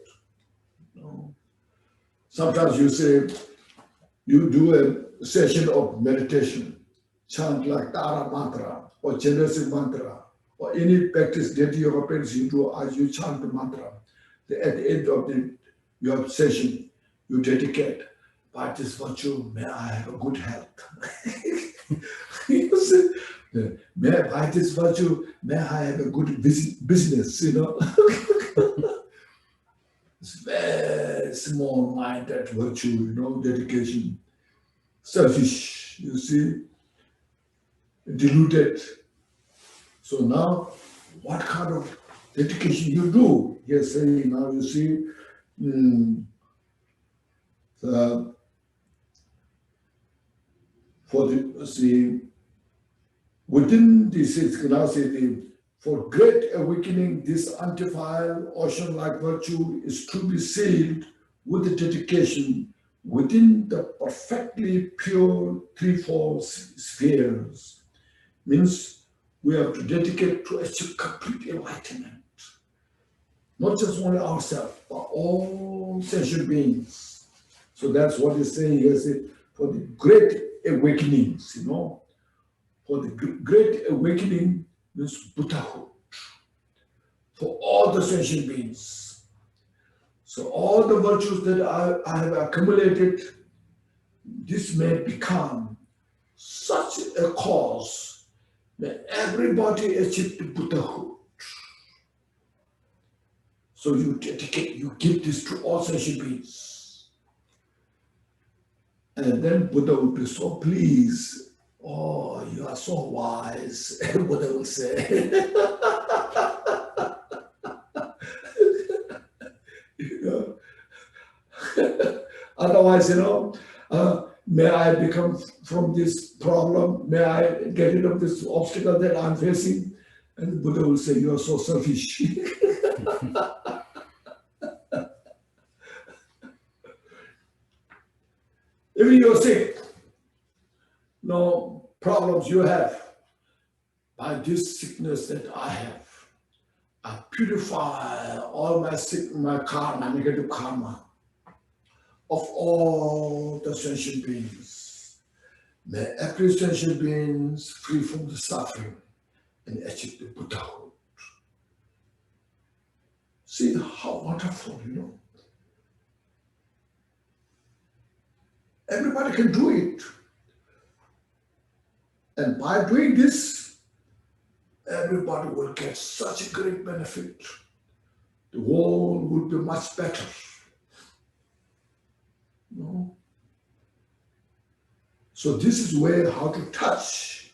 Sometimes you say, you do a session of meditation, chant like Tara mantra or generous mantra or any practice that your parents you do as you chant the mantra. At the end of your session, you dedicate, by this virtue, may I have a good health. You say, by this virtue, may I have a good business, It's very small mind, that virtue, dedication. Selfish, you see, deluded. So now, what kind of dedication you do? Yes, now you see, within this, it's now say for great awakening, this undefiled ocean-like virtue is to be sealed with the dedication within the perfectly pure threefold spheres. Means we have to dedicate to achieve complete enlightenment. Not just only ourselves, but all sentient beings. So that's what he's saying here, for the great awakenings, for the great awakening means Buddhahood, for all the sentient beings. So all the virtues that I have accumulated, this may become such a cause that everybody achieve the Buddhahood. So you dedicate, you give this to all sentient beings. And then Buddha will be so pleased. Oh, you are so wise, Buddha will say. Otherwise, may I become from this problem, may I get rid of this obstacle that I'm facing? And Buddha will say, you are so selfish. Even you're sick, no problems you have, by this sickness that I have, I purify all my karma, negative karma, of all the sentient beings. May every sentient being free from the suffering and achieve the Buddhahood. See how wonderful, Everybody can do it. And by doing this, everybody will get such a great benefit. The world will be much better. So this is where how to touch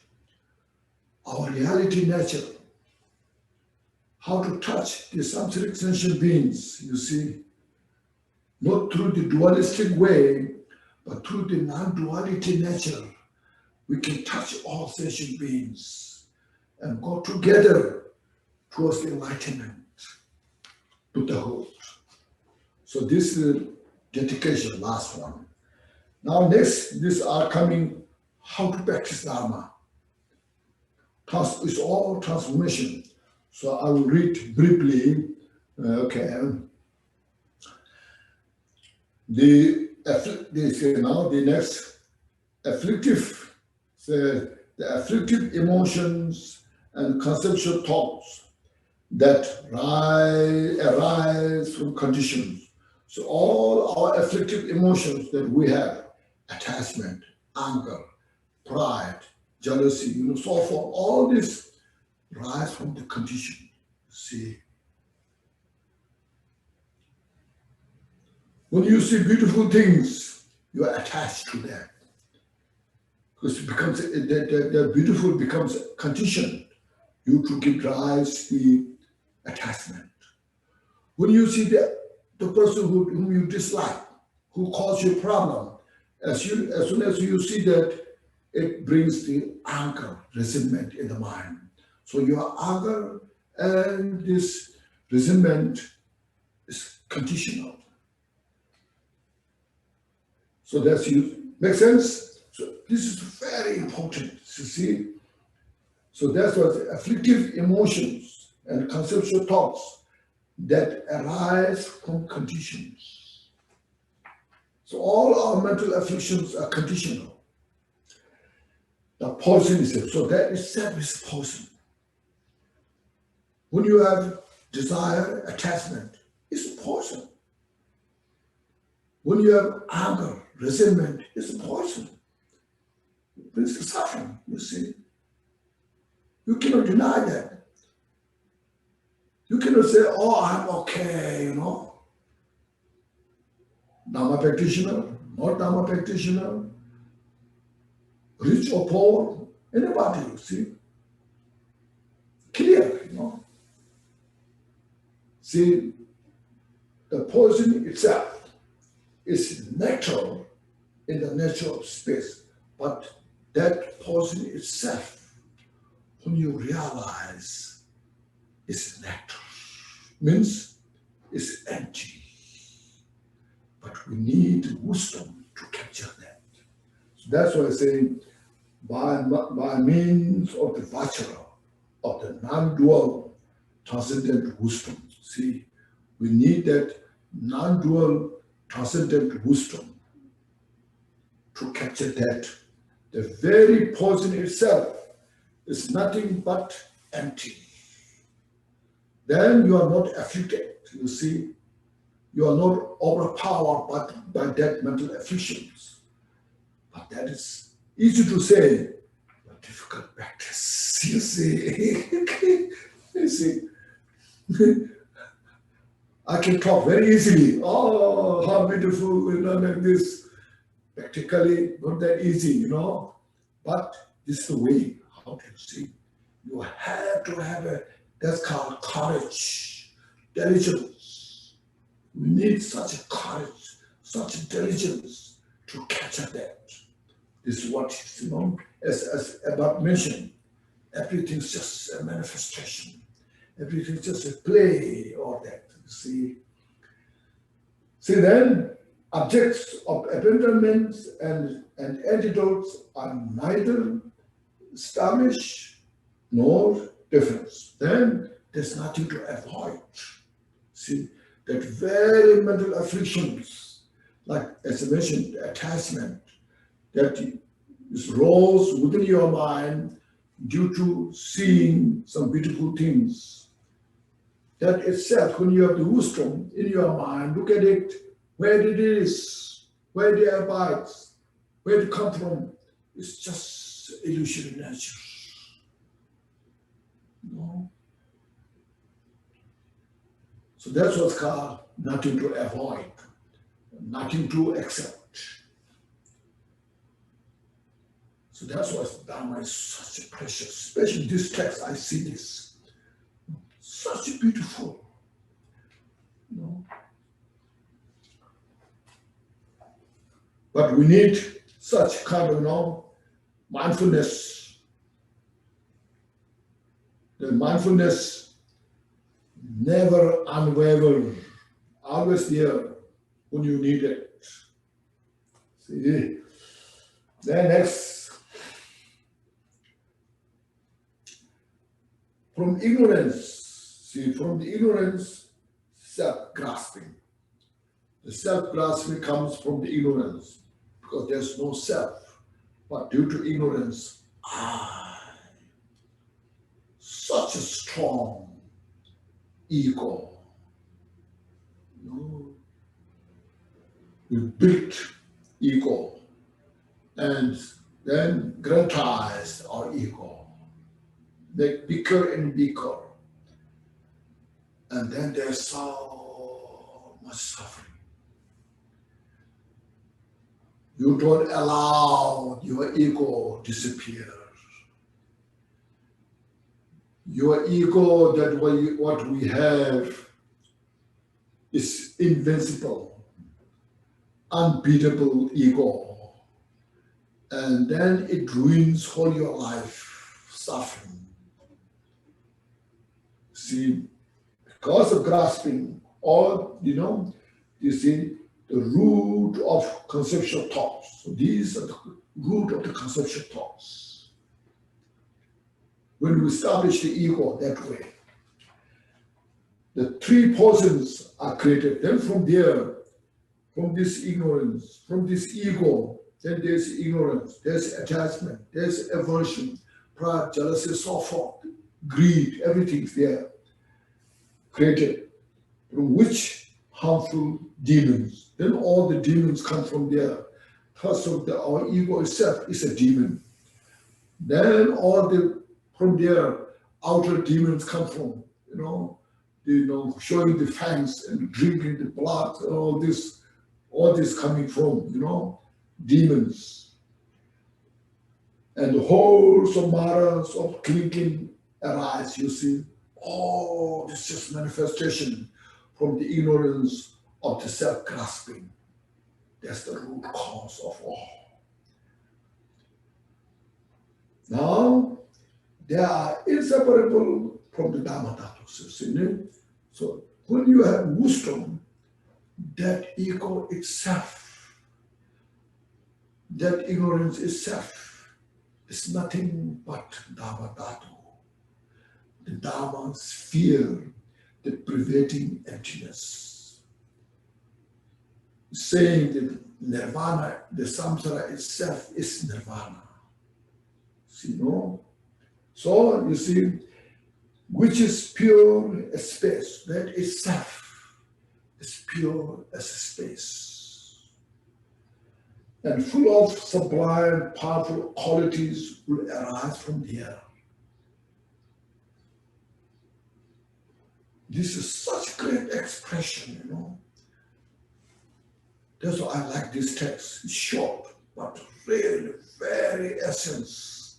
our reality nature. How to touch the samsaric sentient beings, you see. Not through the dualistic way, but through the non-duality nature, we can touch all sentient beings and go together towards enlightenment, Buddhahood. So this is dedication, last one. Now next, these are coming, how to practice Dharma. It's all transformation. So I will read briefly, okay. The next afflictive, the afflictive emotions and conceptual thoughts that arise from conditions. So all our afflictive emotions that we have, attachment, anger, pride, jealousy, so forth, all this rise from the condition. See, when you see beautiful things, you are attached to them. Because it becomes, the beautiful becomes conditioned. You to give rise to the attachment. When you see the person whom you dislike, who caused you a problem, as soon as you see that, it brings the anger, resentment in the mind. So your anger and this resentment is conditional. So that's you. Make sense? So this is very important to see. So that's what afflictive emotions and conceptual thoughts that arise from conditions. So all our mental afflictions are conditional. The poison is it. So that itself is poison. When you have desire, attachment, it's poison. When you have anger, resentment, it's poison. It brings the suffering, you see. You cannot deny that. You cannot say, oh, I'm okay, Dharma practitioner, not Dharma practitioner, rich or poor, anybody, you see. Clear, See, the poison itself is natural in the nature of space, but that poison itself when you realize it's nectar, means it's empty. But we need wisdom to capture that. So that's why I say, by means of the Vajra, of the non-dual transcendent wisdom. See, we need that non-dual transcendent wisdom to capture that. The very poison itself is nothing but empty. Then you are not afflicted, you see. You are not overpowered by that mental afflictions. But that is easy to say, but difficult practice, you see. You see. I can talk very easily. Oh, how beautiful, like this. Practically, not that easy, But this is the way. How to see? You have to have that's called courage, diligence. We need such a courage, such a diligence to capture that. This is what, as Abba mentioned, everything's just a manifestation. Everything's just a play or that, See, then objects of abandonment and antidotes are neither established nor difference. Then there's nothing to avoid. See, that very mental afflictions, like as I mentioned, attachment, that is rose within your mind due to seeing some beautiful things. That itself, when you have the wisdom in your mind, look at it, where it is, where it abides, where it comes from. It's just illusory nature. So that's what's called nothing to avoid, nothing to accept. So that's why Dharma is such a precious, especially this text, I see this. Such a beautiful, But we need such kind of, mindfulness. The mindfulness never unwaver, always there when you need it. See, then next, from ignorance. See, from the ignorance, self-grasping. The self-grasping comes from the ignorance because there's no self. But due to ignorance, such a strong ego. We built ego and then grandize our ego. Make bigger and bigger. And then there's so much suffering. You don't allow your ego disappear. Your ego, that what we have, is invincible, unbeatable ego. And then it ruins all your life, suffering. See, because of grasping, or, you see, the root of conceptual thoughts. So these are the root of the conceptual thoughts. When we establish the ego that way, the three poisons are created. Then from there, from this ignorance, from this ego, then there's ignorance, there's attachment, there's aversion, pride, jealousy, so forth, greed, everything's there. Created, from which harmful demons. Then all the demons come from there. First of our ego itself is a demon. Then from there, outer demons come from, showing the fangs and drinking the blood, and all this coming from, demons. And the whole samaras of clinking arise, you see. Oh, this is just manifestation from the ignorance of the self-grasping. That's the root cause of all. Now, they are inseparable from the Dharma Dhatu. So when you have wisdom, that ego itself, that ignorance itself, is nothing but Dharma Dhatu. The Dharma sphere, the pervading emptiness. Saying that nirvana, the samsara itself is nirvana. See, no? So, you see, which is pure as space, that itself is pure as space. And full of sublime, powerful qualities will arise from there. This is such great expression, you know. That's why I like this text. It's short, but really very essence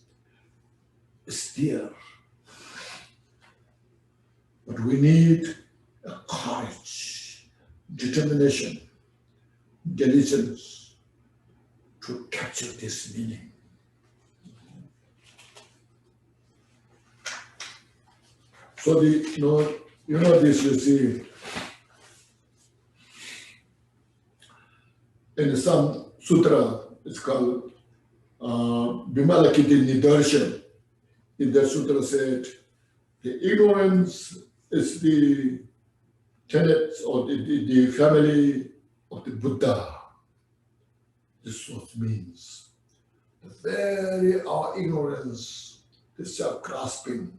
is there. But we need a courage, determination, diligence to capture this meaning. So you know this, you see, in some sutra, it's called Vimalakiti Nidarshan. In that sutra said, the ignorance is the tenets or the family of the Buddha. This is what it means. The very our ignorance, the self-grasping,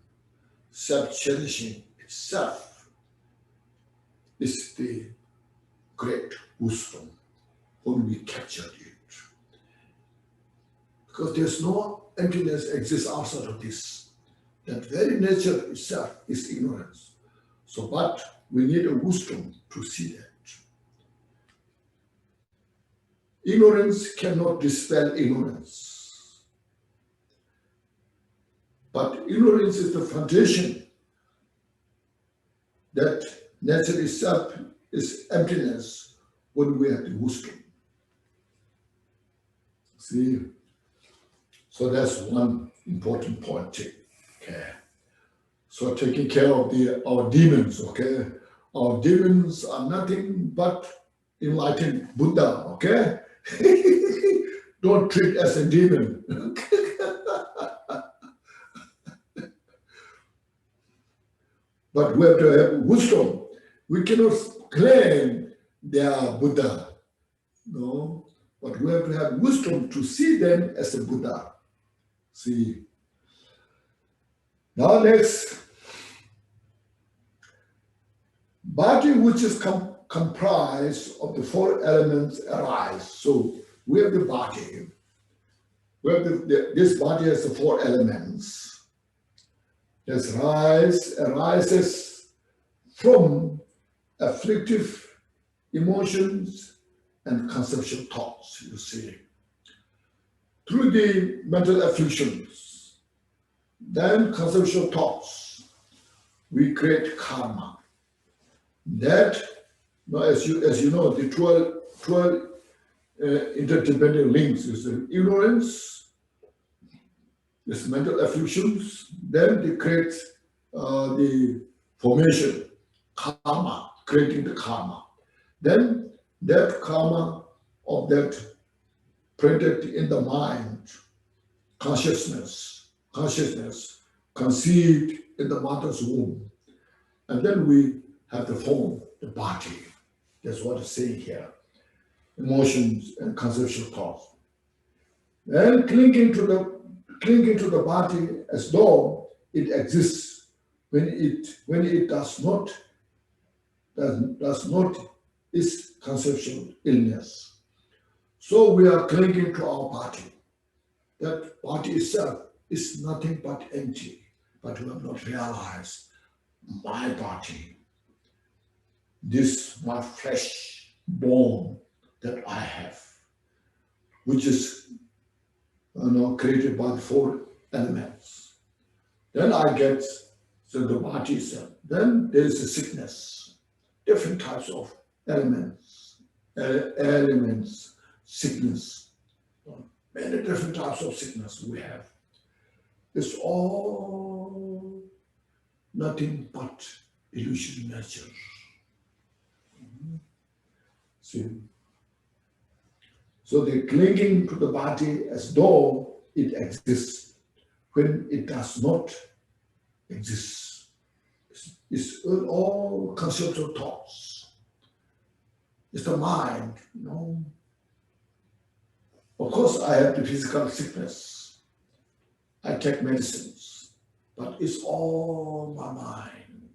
self-cherishing itself is the great wisdom when we captured it. Because there's no emptiness exists outside of this. That very nature itself is ignorance. So, but we need a wisdom to see that. Ignorance cannot dispel ignorance. But ignorance is the foundation that nature itself is emptiness when we have the wisdom. See? So that's one important point. Okay. So taking care of our demons, okay? Our demons are nothing but enlightened Buddha, okay? Don't treat as a demon. But we have to have wisdom. We cannot claim they are Buddha, no? But we have to have wisdom to see them as a Buddha. See. Now next, body which is comprised of the four elements arise. So we have the body. We have this body has the four elements. This arises from afflictive emotions and conceptual thoughts, you see. Through the mental afflictions, then conceptual thoughts, we create karma. That, as you know, the 12 interdependent links is the ignorance, this mental afflictions, then they create the formation, karma, creating the karma. Then that karma of that printed in the mind, consciousness conceived in the mother's womb. And then we have the form, the body. That's what it's saying here. Emotions and conceptual thoughts. And clinging to the body as though it exists when it does not is conceptual illness. So we are clinging to our body. That body itself is nothing but empty, but we have not realized my body, this my flesh bone that I have, which is created by the four elements. Then I get the body itself. Then there is a sickness, different types of elements, sickness, many different types of sickness we have. It's all nothing but illusion nature. See? So they're clinging to the body as though it exists when it does not exist. It's all conceptual thoughts. It's the mind, you know. Of course, I have the physical sickness. I take medicines, but it's all my mind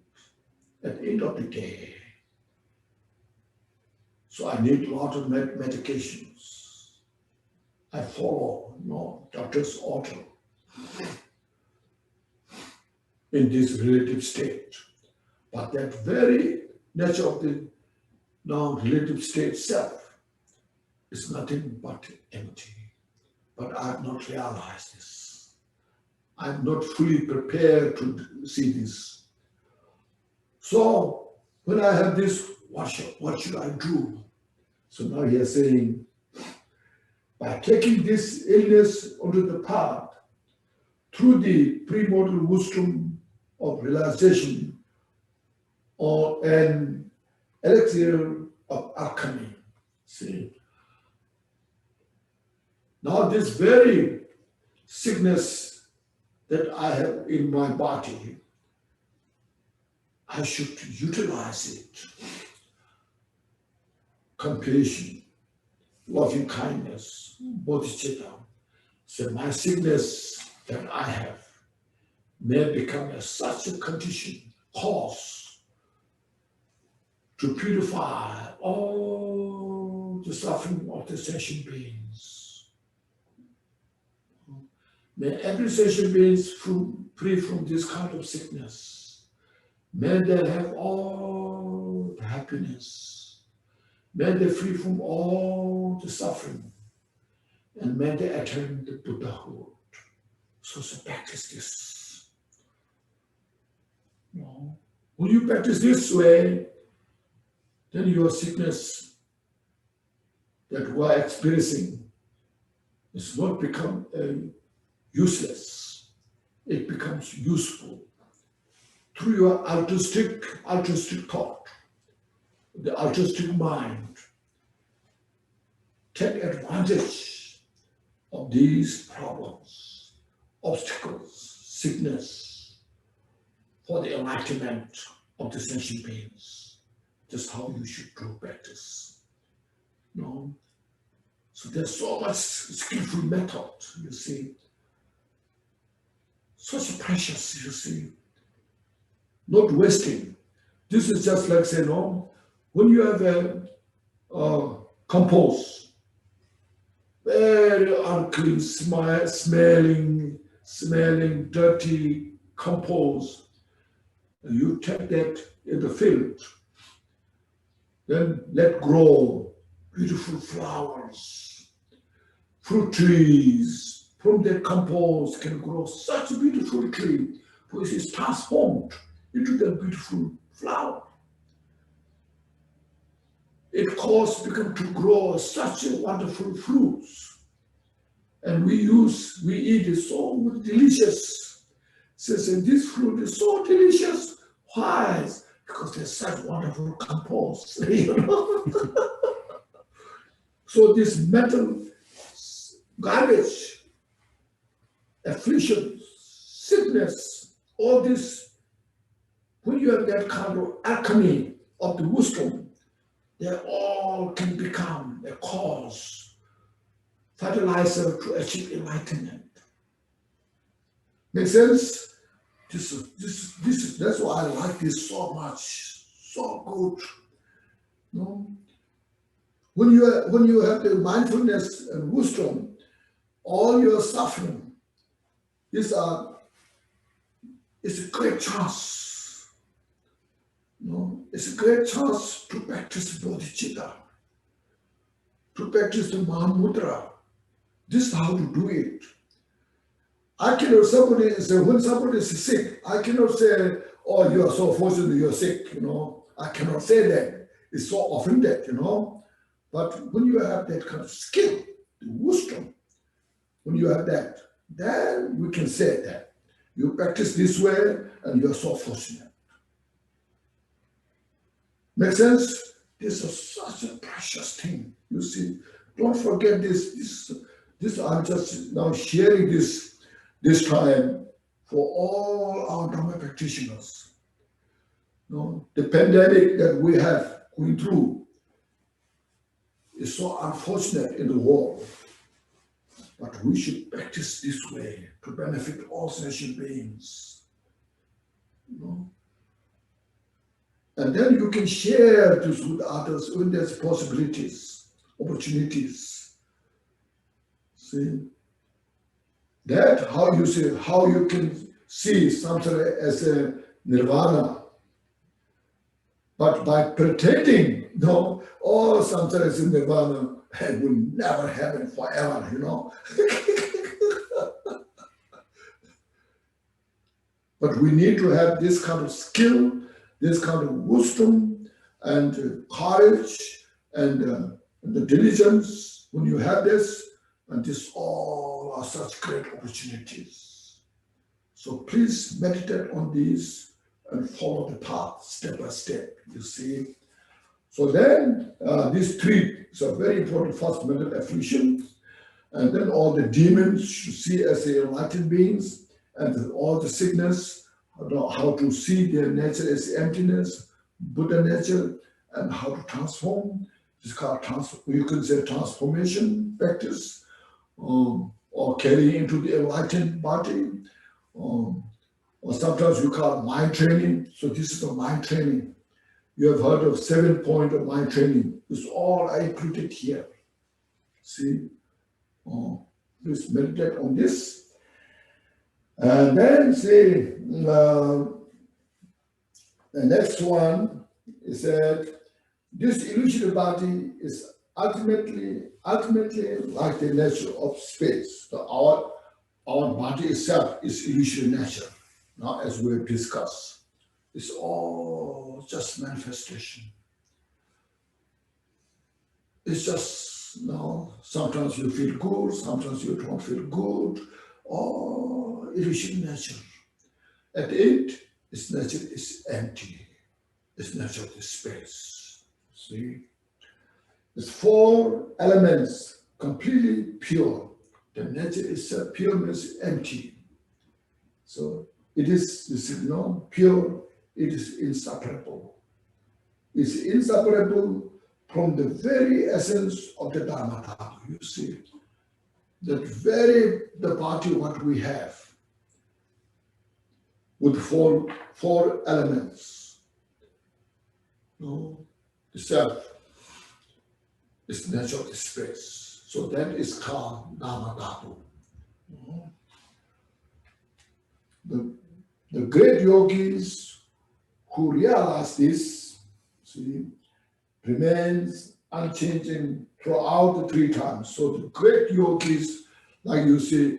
at the end of the day. So I need a lot of medications. I follow, you know, doctor's order in this relative state. But that very nature of the relative state self is nothing but empty. But I have not realized this. I'm not fully prepared to see this. So when I have this, what should I do? So now he is saying, by taking this illness onto the path, through the premortal wisdom of realization or an elixir of alchemy. See? Now this very sickness that I have in my body, I should utilize it. Compassion, loving kindness, bodhicitta. So my sickness that I have may become such a condition, cause to purify all the suffering of the sentient beings. May every sentient being is free from this kind of sickness. May they have all the happiness. May they free from all the suffering. And may they attain the Buddhahood. So practice this. You know, when you practice this way, then your sickness that we are experiencing is not become useless. It becomes useful through your altruistic thought, the altruistic mind. Take advantage of these problems, obstacles, sickness, for the enlightenment of the sentient beings. Just how you should do practice. You know? So there's so much skillful method, you see. Such precious, you see. Not wasting. This is just like, say, no, when you have a compost, very unclean, smelling, dirty compost, you take that in the field, then let grow beautiful flowers, fruit trees. From that compost can grow such a beautiful tree, which is transformed into the beautiful flower. It become to grow such a wonderful fruits. And we eat it so delicious. Says, and this fruit is so delicious. Why? Because there's such wonderful compost. You know? So this mental garbage, affliction, sickness, all this, when you have that kind of alchemy of the wisdom, they all can become a cause, fertilizer to achieve enlightenment. Make sense? That's why I like this so much, so good. You know? When you have the mindfulness and wisdom, all your suffering is a great chance. You know, it's a great chance to practice bodhicitta, to practice the Mahamudra. This is how to do it. I cannot say when somebody is sick, I cannot say, oh, you are so fortunate you're sick, you know. I cannot say that. It's so offended, you know. But when you have that kind of skill, the wisdom, when you have that, then we can say that. You practice this way, and you're so fortunate. Make sense? This is such a precious thing. You see, don't forget this. I'm just now sharing this time for all our Dharma practitioners. The pandemic that we have going through is so unfortunate in the world. But we should practice this way to benefit all sentient beings. And then you can share this with others when there's possibilities, opportunities. See? That how you can see samsara as a nirvana. But by pretending, samsara is a nirvana, it will never happen forever, But we need to have this kind of skill, this kind of wisdom and courage and the diligence when you have this, and this all are such great opportunities. So please meditate on these and follow the path step by step, you see. So then these three is a very important. First, mental affliction, and then all the demons you see as the enlightened beings, and all the sickness, how to see their nature as emptiness, Buddha nature, and how to transform. It's called you can say transformation practice, or carry into the enlightened body, or sometimes you call it mind training. So this is the mind training. You have heard of 7 points of mind training. It's all I included here. See, please meditate on this. And then see, the next one is that this illusory body is ultimately like the nature of space. So our body itself is illusory nature. Now, as we have discussed, it's all just manifestation. It's just, sometimes you feel good, sometimes you don't feel good. All illusion nature. At the end, its nature is empty. Its nature is space. See? It's 4 elements, completely pure. The nature is pure means empty. So it is, pure, it is inseparable. It's inseparable from the very essence of the Dharma, you see. The body what we have with four elements. The self is nature of the space. So that is called Dharma Dhatu. The great yogis who realize this, see, remains unchanging throughout the 3 times. So the great yogis, like you see,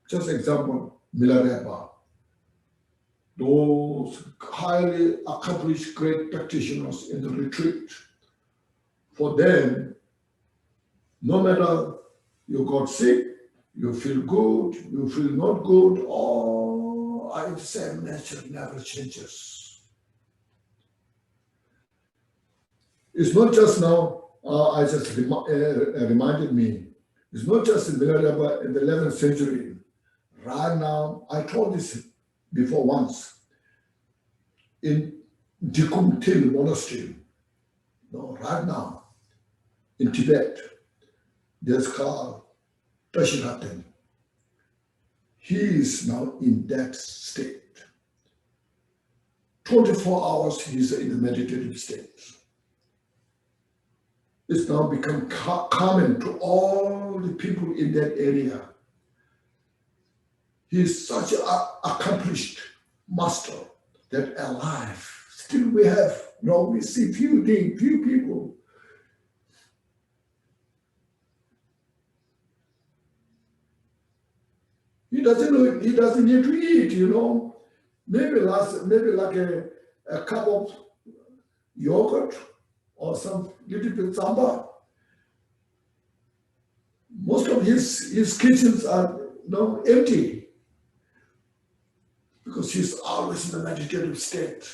just example, Milarepa, those highly accomplished great practitioners in the retreat, for them, no matter you got sick, you feel good, you feel not good, all are the same nature, never changes. It's not just now, I just reminded me, it's not just in Milarepa in the 11th century. Right now, I told this before once, in Jikum Til monastery, right now, in Tibet, there's called Tashiraten. He is now in that state. 24 hours he's in the meditative state. It's now become common to all the people in that area. He is such an accomplished master that alive. Still we have, we see few people. He doesn't need to eat, Maybe like a cup of yogurt or some little bit samba. Most of his kitchens are empty. because he's always in the meditative state.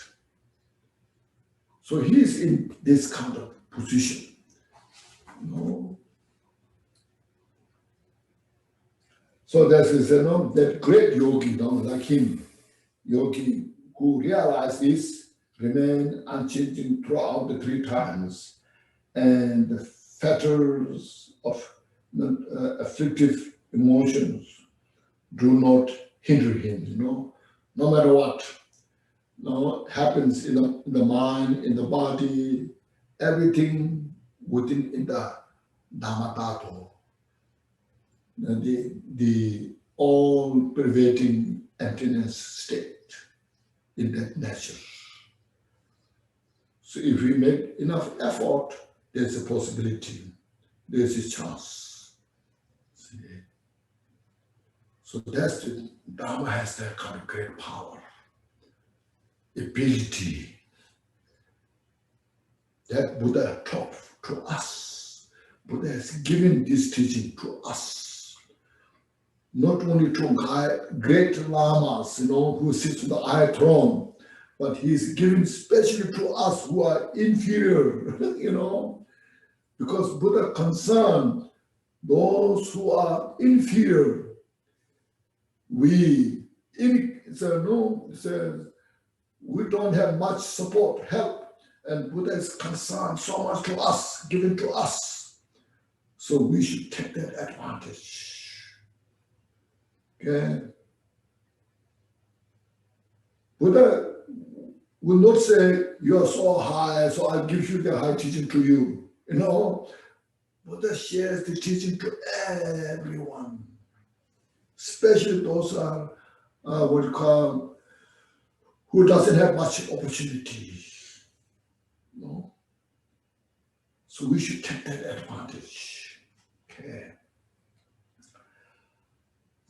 So he's in this kind of position. So there's this, that great yogi, like him, yogi who realized this, remain unchanging throughout the 3 times, and the fetters of afflictive emotions do not hinder him. No matter what happens in the mind, in the body, everything within in the Dhamma the all-pervading emptiness state in that nature. So if we make enough effort, there's a possibility, there's a chance. See? So that's the Dhamma has that kind of great power, ability that Buddha taught to us. Buddha has given this teaching to us. Not only to great lamas, who sit on the high throne, but he's given especially to us who are inferior, because Buddha concerned those who are inferior. We don't have much support, help, and Buddha is concerned so much to us, given to us. So we should take that advantage. Okay. Buddha will not say, you are so high, so I'll give you the high teaching to you. Buddha shares the teaching to everyone, especially those who doesn't have much opportunity. So we should take that advantage. Okay.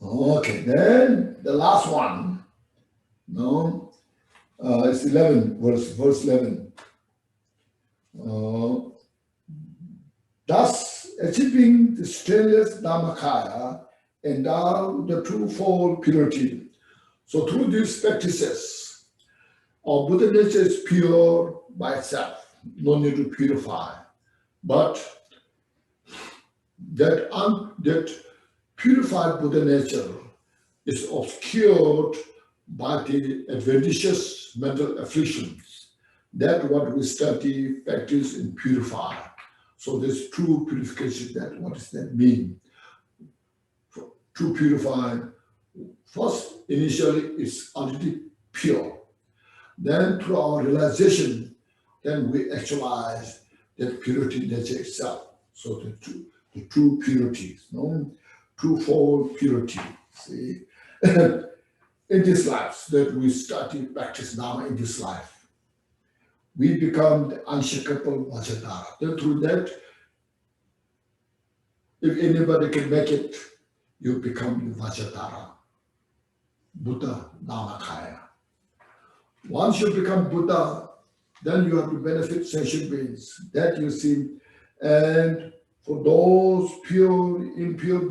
Okay, then the last one, it's 11, verse 11. Thus, achieving the stainless Dhammakaya, endow the twofold purity. So through these practices, our Buddha nature is pure by itself, no need to purify. But that purified Buddha nature is obscured by the adventitious mental afflictions. That what we study, practice, and purify. So there's true purification. What does that mean? To purify, first, initially, it's already pure. Then through our realization, then we actualize that purity nature itself. So the true purity, twofold purity. See, in this life that we study, practice Dhamma in this life, we become the unshakable Vajra. Then through that, if anybody can make it, you become the Vajra, Buddha Dhammakaya. Once you become Buddha, then you have to benefit sentient beings. That you see. And for those pure, impure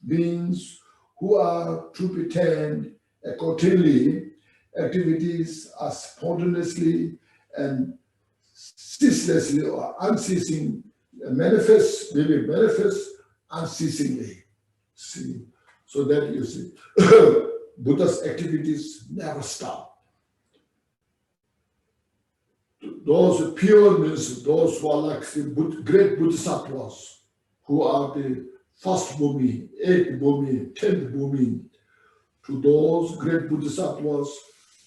beings who are to pretend accordingly, activities are spontaneously and ceaselessly or unceasing, manifest unceasingly. See, so that you see, Buddha's activities never stop. Those pure means those who are like the great Bodhisattvas, who are the first Bhumi, 8th Bhumi, 10th Bhumi. To those great Bodhisattvas,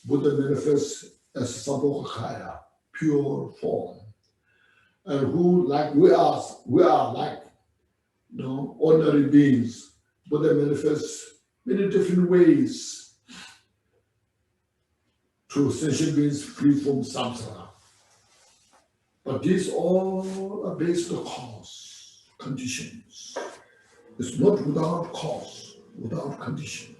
Buddha manifests as Sambhogakaya, pure form. And who, like we are like ordinary beings. Buddha manifests many different ways to sentient beings free from samsara. But these all are based on cause, conditions. It's not without cause, without conditions.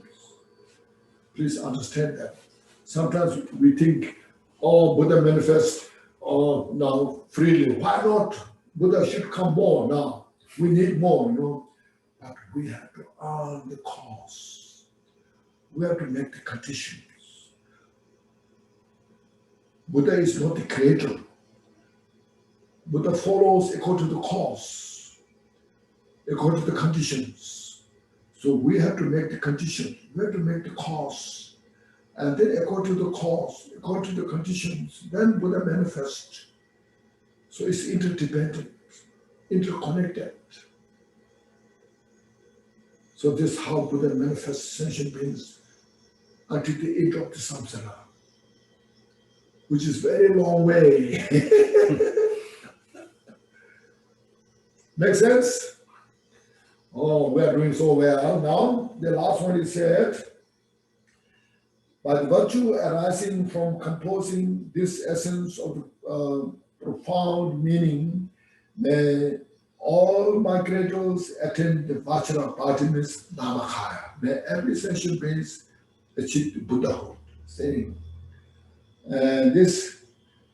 Please understand that. Sometimes we think, Buddha manifests now freely. Why not? Buddha should come more now. We need more, But we have to earn the cause. We have to make the conditions. Buddha is not the creator. Buddha follows according to the cause, according to the conditions. So we have to make the condition, we have to make the cause. And then according to the cause, according to the conditions, then Buddha manifests. So it's interdependent, interconnected. So this is how Buddha manifests sentient beings until the end of the samsara, which is very long way. Make sense? Oh, we are doing so well. Now, the last one is said, by the virtue arising from composing this essence of profound meaning, may all migrators attain the Vajra Patimis Namakaya. May every sentient being achieve the Buddhahood. Saying. And this,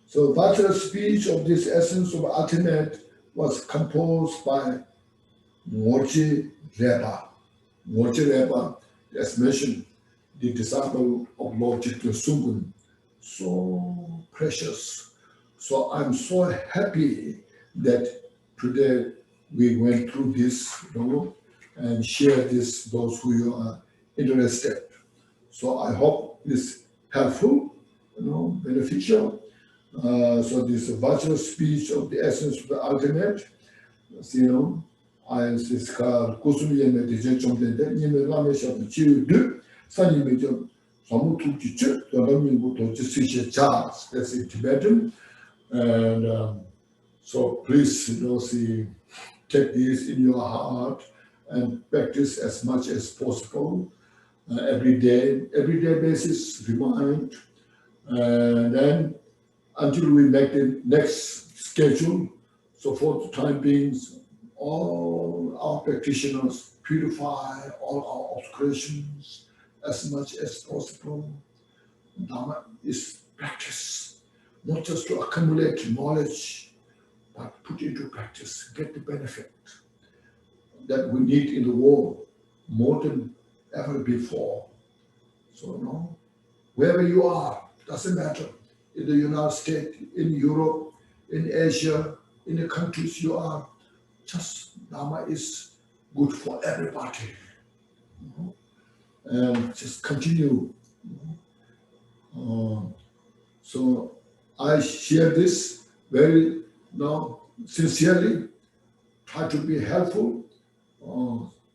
so Vajra's speech of this essence of ultimate was composed by Ngoje Repa. Ngoje Repa, as mentioned, the disciple of Lord Jigten Sungun, so precious. So I'm so happy that today we went through this, and share this, those who are interested. So I hope it's helpful, beneficial. So this Vajra speech of the essence of the ultimate, I says Kusumi and meditation that you may not make up the Sunny major, some to teach it, the learning to teach a child, that's in Tibetan. And so please, take this in your heart and practice as much as possible. Every day basis, remind, and then until we make the next schedule. So for the time being, all our practitioners purify all our obscurations as much as possible. Dharma is practice, not just to accumulate knowledge, but put into practice, get the benefit that we need in the world more than ever before. So, wherever you are, doesn't matter, in the United States, in Europe, in Asia, in the countries you are, just Dharma is good for everybody. And just continue. So I share this very sincerely, try to be helpful.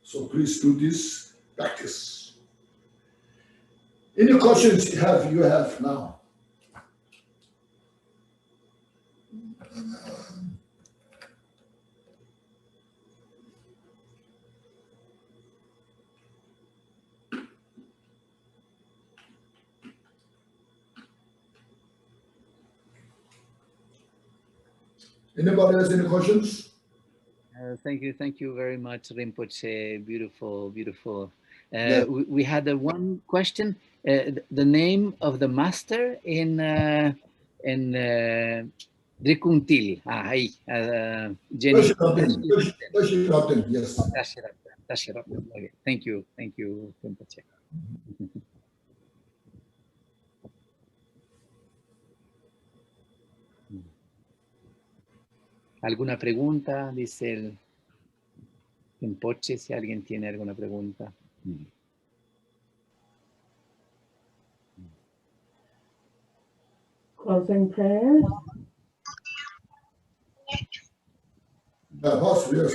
So please do this practice. Any questions you have now? Anybody has any questions? Thank you very much, Rinpoche. Beautiful. Yeah. We had one question. The name of the master in Drikuntil. Jenny. Dashirathan, yes. Dashirathan. Okay. Thank you, Rinpoche. ¿Alguna pregunta? Dice el Rinpoche, si alguien tiene alguna pregunta. Closing prayer. First, yes.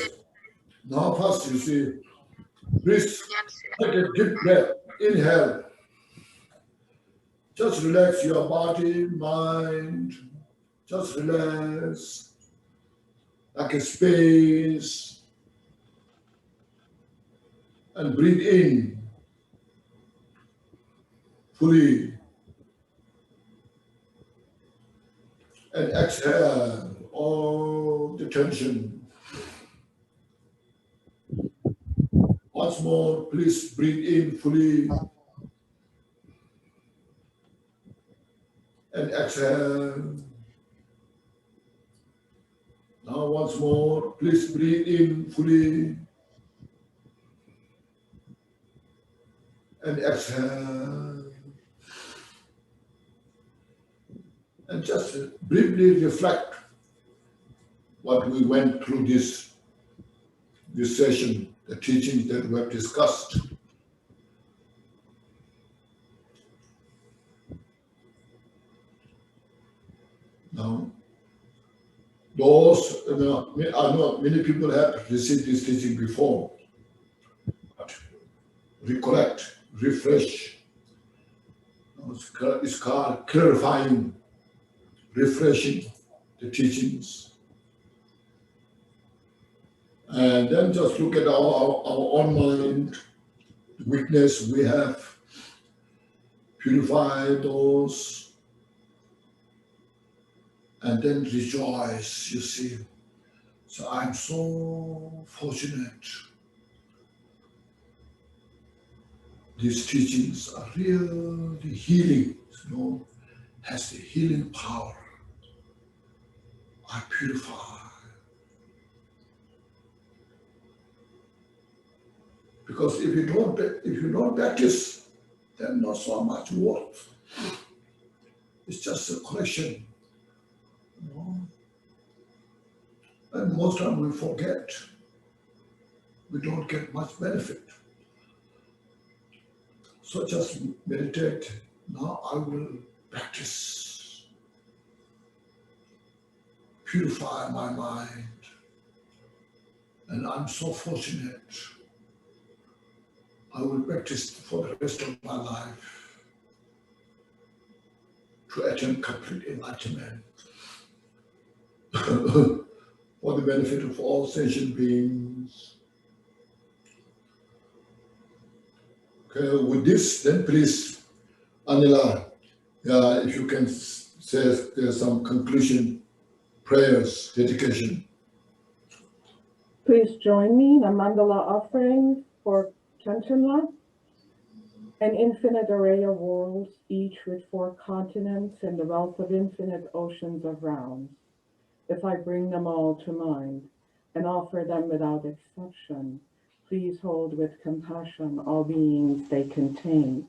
Now, first, you see, please take a deep breath. Inhale. Just relax your body, mind. Just relax. Like a space. And breathe in fully. And exhale all the tension. Once more, please breathe in fully. And exhale. Now once more, please breathe in fully. And exhale. and just briefly reflect what we went through this session, the teachings that we have discussed. Now, those, I know many people have received this teaching before, but recollect, refresh. It's called clarifying, refreshing the teachings. And then just look at our own mind, the weakness we have, purify those, and then rejoice, you see. So I'm so fortunate. These teachings are really healing, has the healing power. I purify. Because if you don't practice, then not so much worth. It's just a collection, And most time we forget. We don't get much benefit. So just meditate. Now I will practice. Purify my mind. And I'm so fortunate. I will practice for the rest of my life to attain complete enlightenment for the benefit of all sentient beings. Okay, with this, then please, Anila, if you can say there's some conclusion, prayers, dedication. Please join me in a mandala offering for Khenchen, an infinite array of worlds, each with 4 continents and the wealth of infinite oceans of rounds. If I bring them all to mind and offer them without exception, please hold with compassion all beings they contain.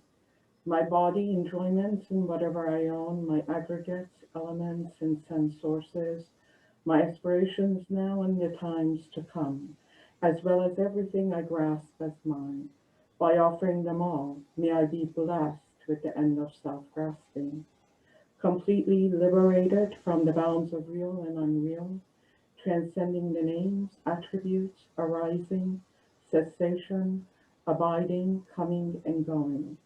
My body, enjoyments, and whatever I own, my aggregates, elements, and sense sources, my aspirations now and the times to come, as well as everything I grasp as mine. By offering them all, may I be blessed with the end of self-grasping, completely liberated from the bounds of real and unreal, transcending the names, attributes, arising, cessation, abiding, coming and going,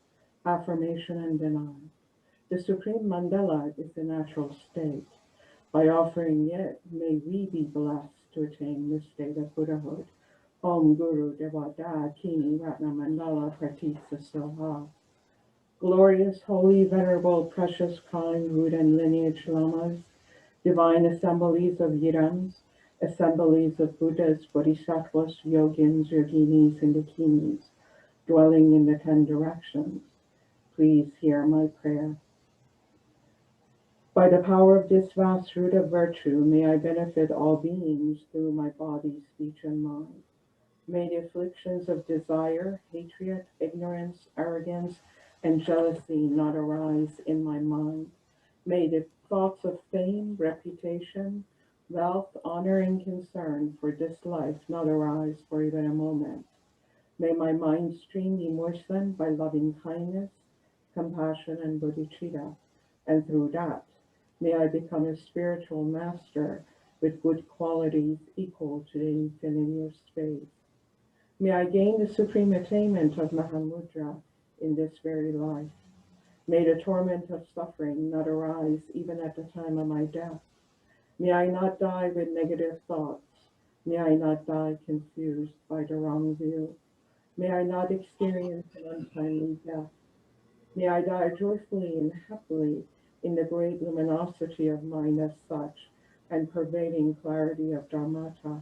affirmation and denial. The supreme mandala is the natural state. By offering it, may we be blessed to attain this state of Buddhahood. Om Guru Devada Kini Ratna Mandala Pratitha Soha. Glorious, holy, venerable, precious, kind, root and lineage lamas, divine assemblies of Yirams, assemblies of Buddhas, Bodhisattvas, Yogins, Yoginis, and Dakinis, dwelling in the 10 directions. Please hear my prayer. By the power of this vast root of virtue, may I benefit all beings through my body, speech, and mind. May the afflictions of desire, hatred, ignorance, arrogance, and jealousy not arise in my mind. May the thoughts of fame, reputation, wealth, honor, and concern for this life not arise for even a moment. May my mind stream be moistened by loving kindness, compassion, and bodhicitta, and through that, may I become a spiritual master with good qualities equal to the infinity of space. May I gain the supreme attainment of Mahamudra in this very life. May the torment of suffering not arise even at the time of my death. May I not die with negative thoughts. May I not die confused by the wrong view. May I not experience an untimely death. May I die joyfully and happily in the great luminosity of mind as such and pervading clarity of Dharmata.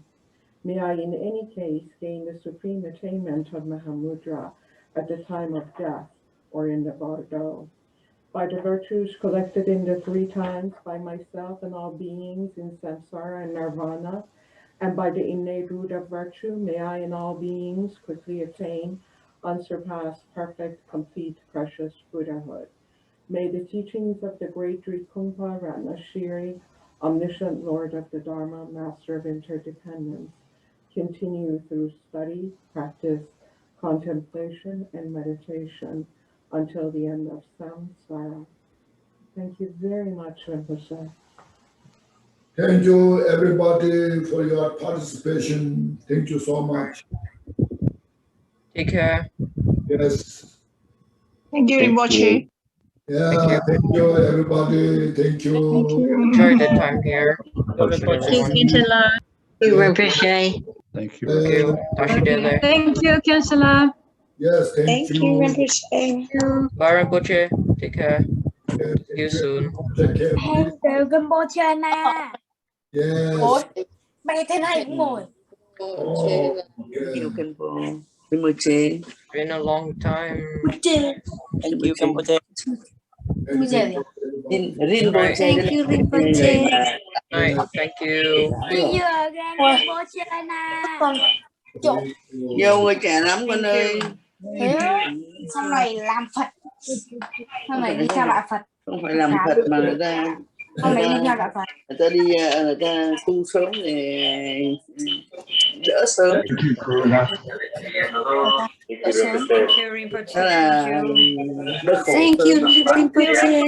May I in any case gain the supreme attainment of Mahamudra at the time of death or in the bardo. By the virtues collected in the 3 times by myself and all beings in samsara and nirvana, and by the innate root of virtue, may I and all beings quickly attain unsurpassed, perfect, complete, precious Buddhahood. May the teachings of the great Drikungpa Ratnashiri, omniscient Lord of the Dharma, Master of Interdependence, continue through study, practice, contemplation, and meditation until the end of samsara. Thank you very much, Rinpoche. Thank you, everybody, for your participation. Thank you so much. Take care. Yes. Thank you, Rinpoche. Yeah, thank you, everybody. Thank you. Enjoy the time here. Thank you, Khenchen. Thank you, Rinpoche. Thank you. Thank you. Tashi Dele. Thank you, Khenchen. Yes, thank you. Rinpoche. Bye, Rinpoche. Take care. Yeah, See you soon. Take care. Từ Campuchia nè. Yes. Bay thế này cũng ngồi. Oh, Nhiều okay. Rinpoche. Been a long time. Thank you, Cambodia. Bây giờ thì Rinpoche. Thank you, Rinpoche. Night. Thank you. See you again, Cambodia nè. Chỗ. Nhiều người trẻ lắm con ơi. Sau này làm Phật. Sau này đi theo đạo Phật. Không phải làm Phật mà người ta Sau này đi theo đạo Phật. người ta tu sớm để đỡ sớm. Đó là đỡ khổ. Thank you, Rinpoche.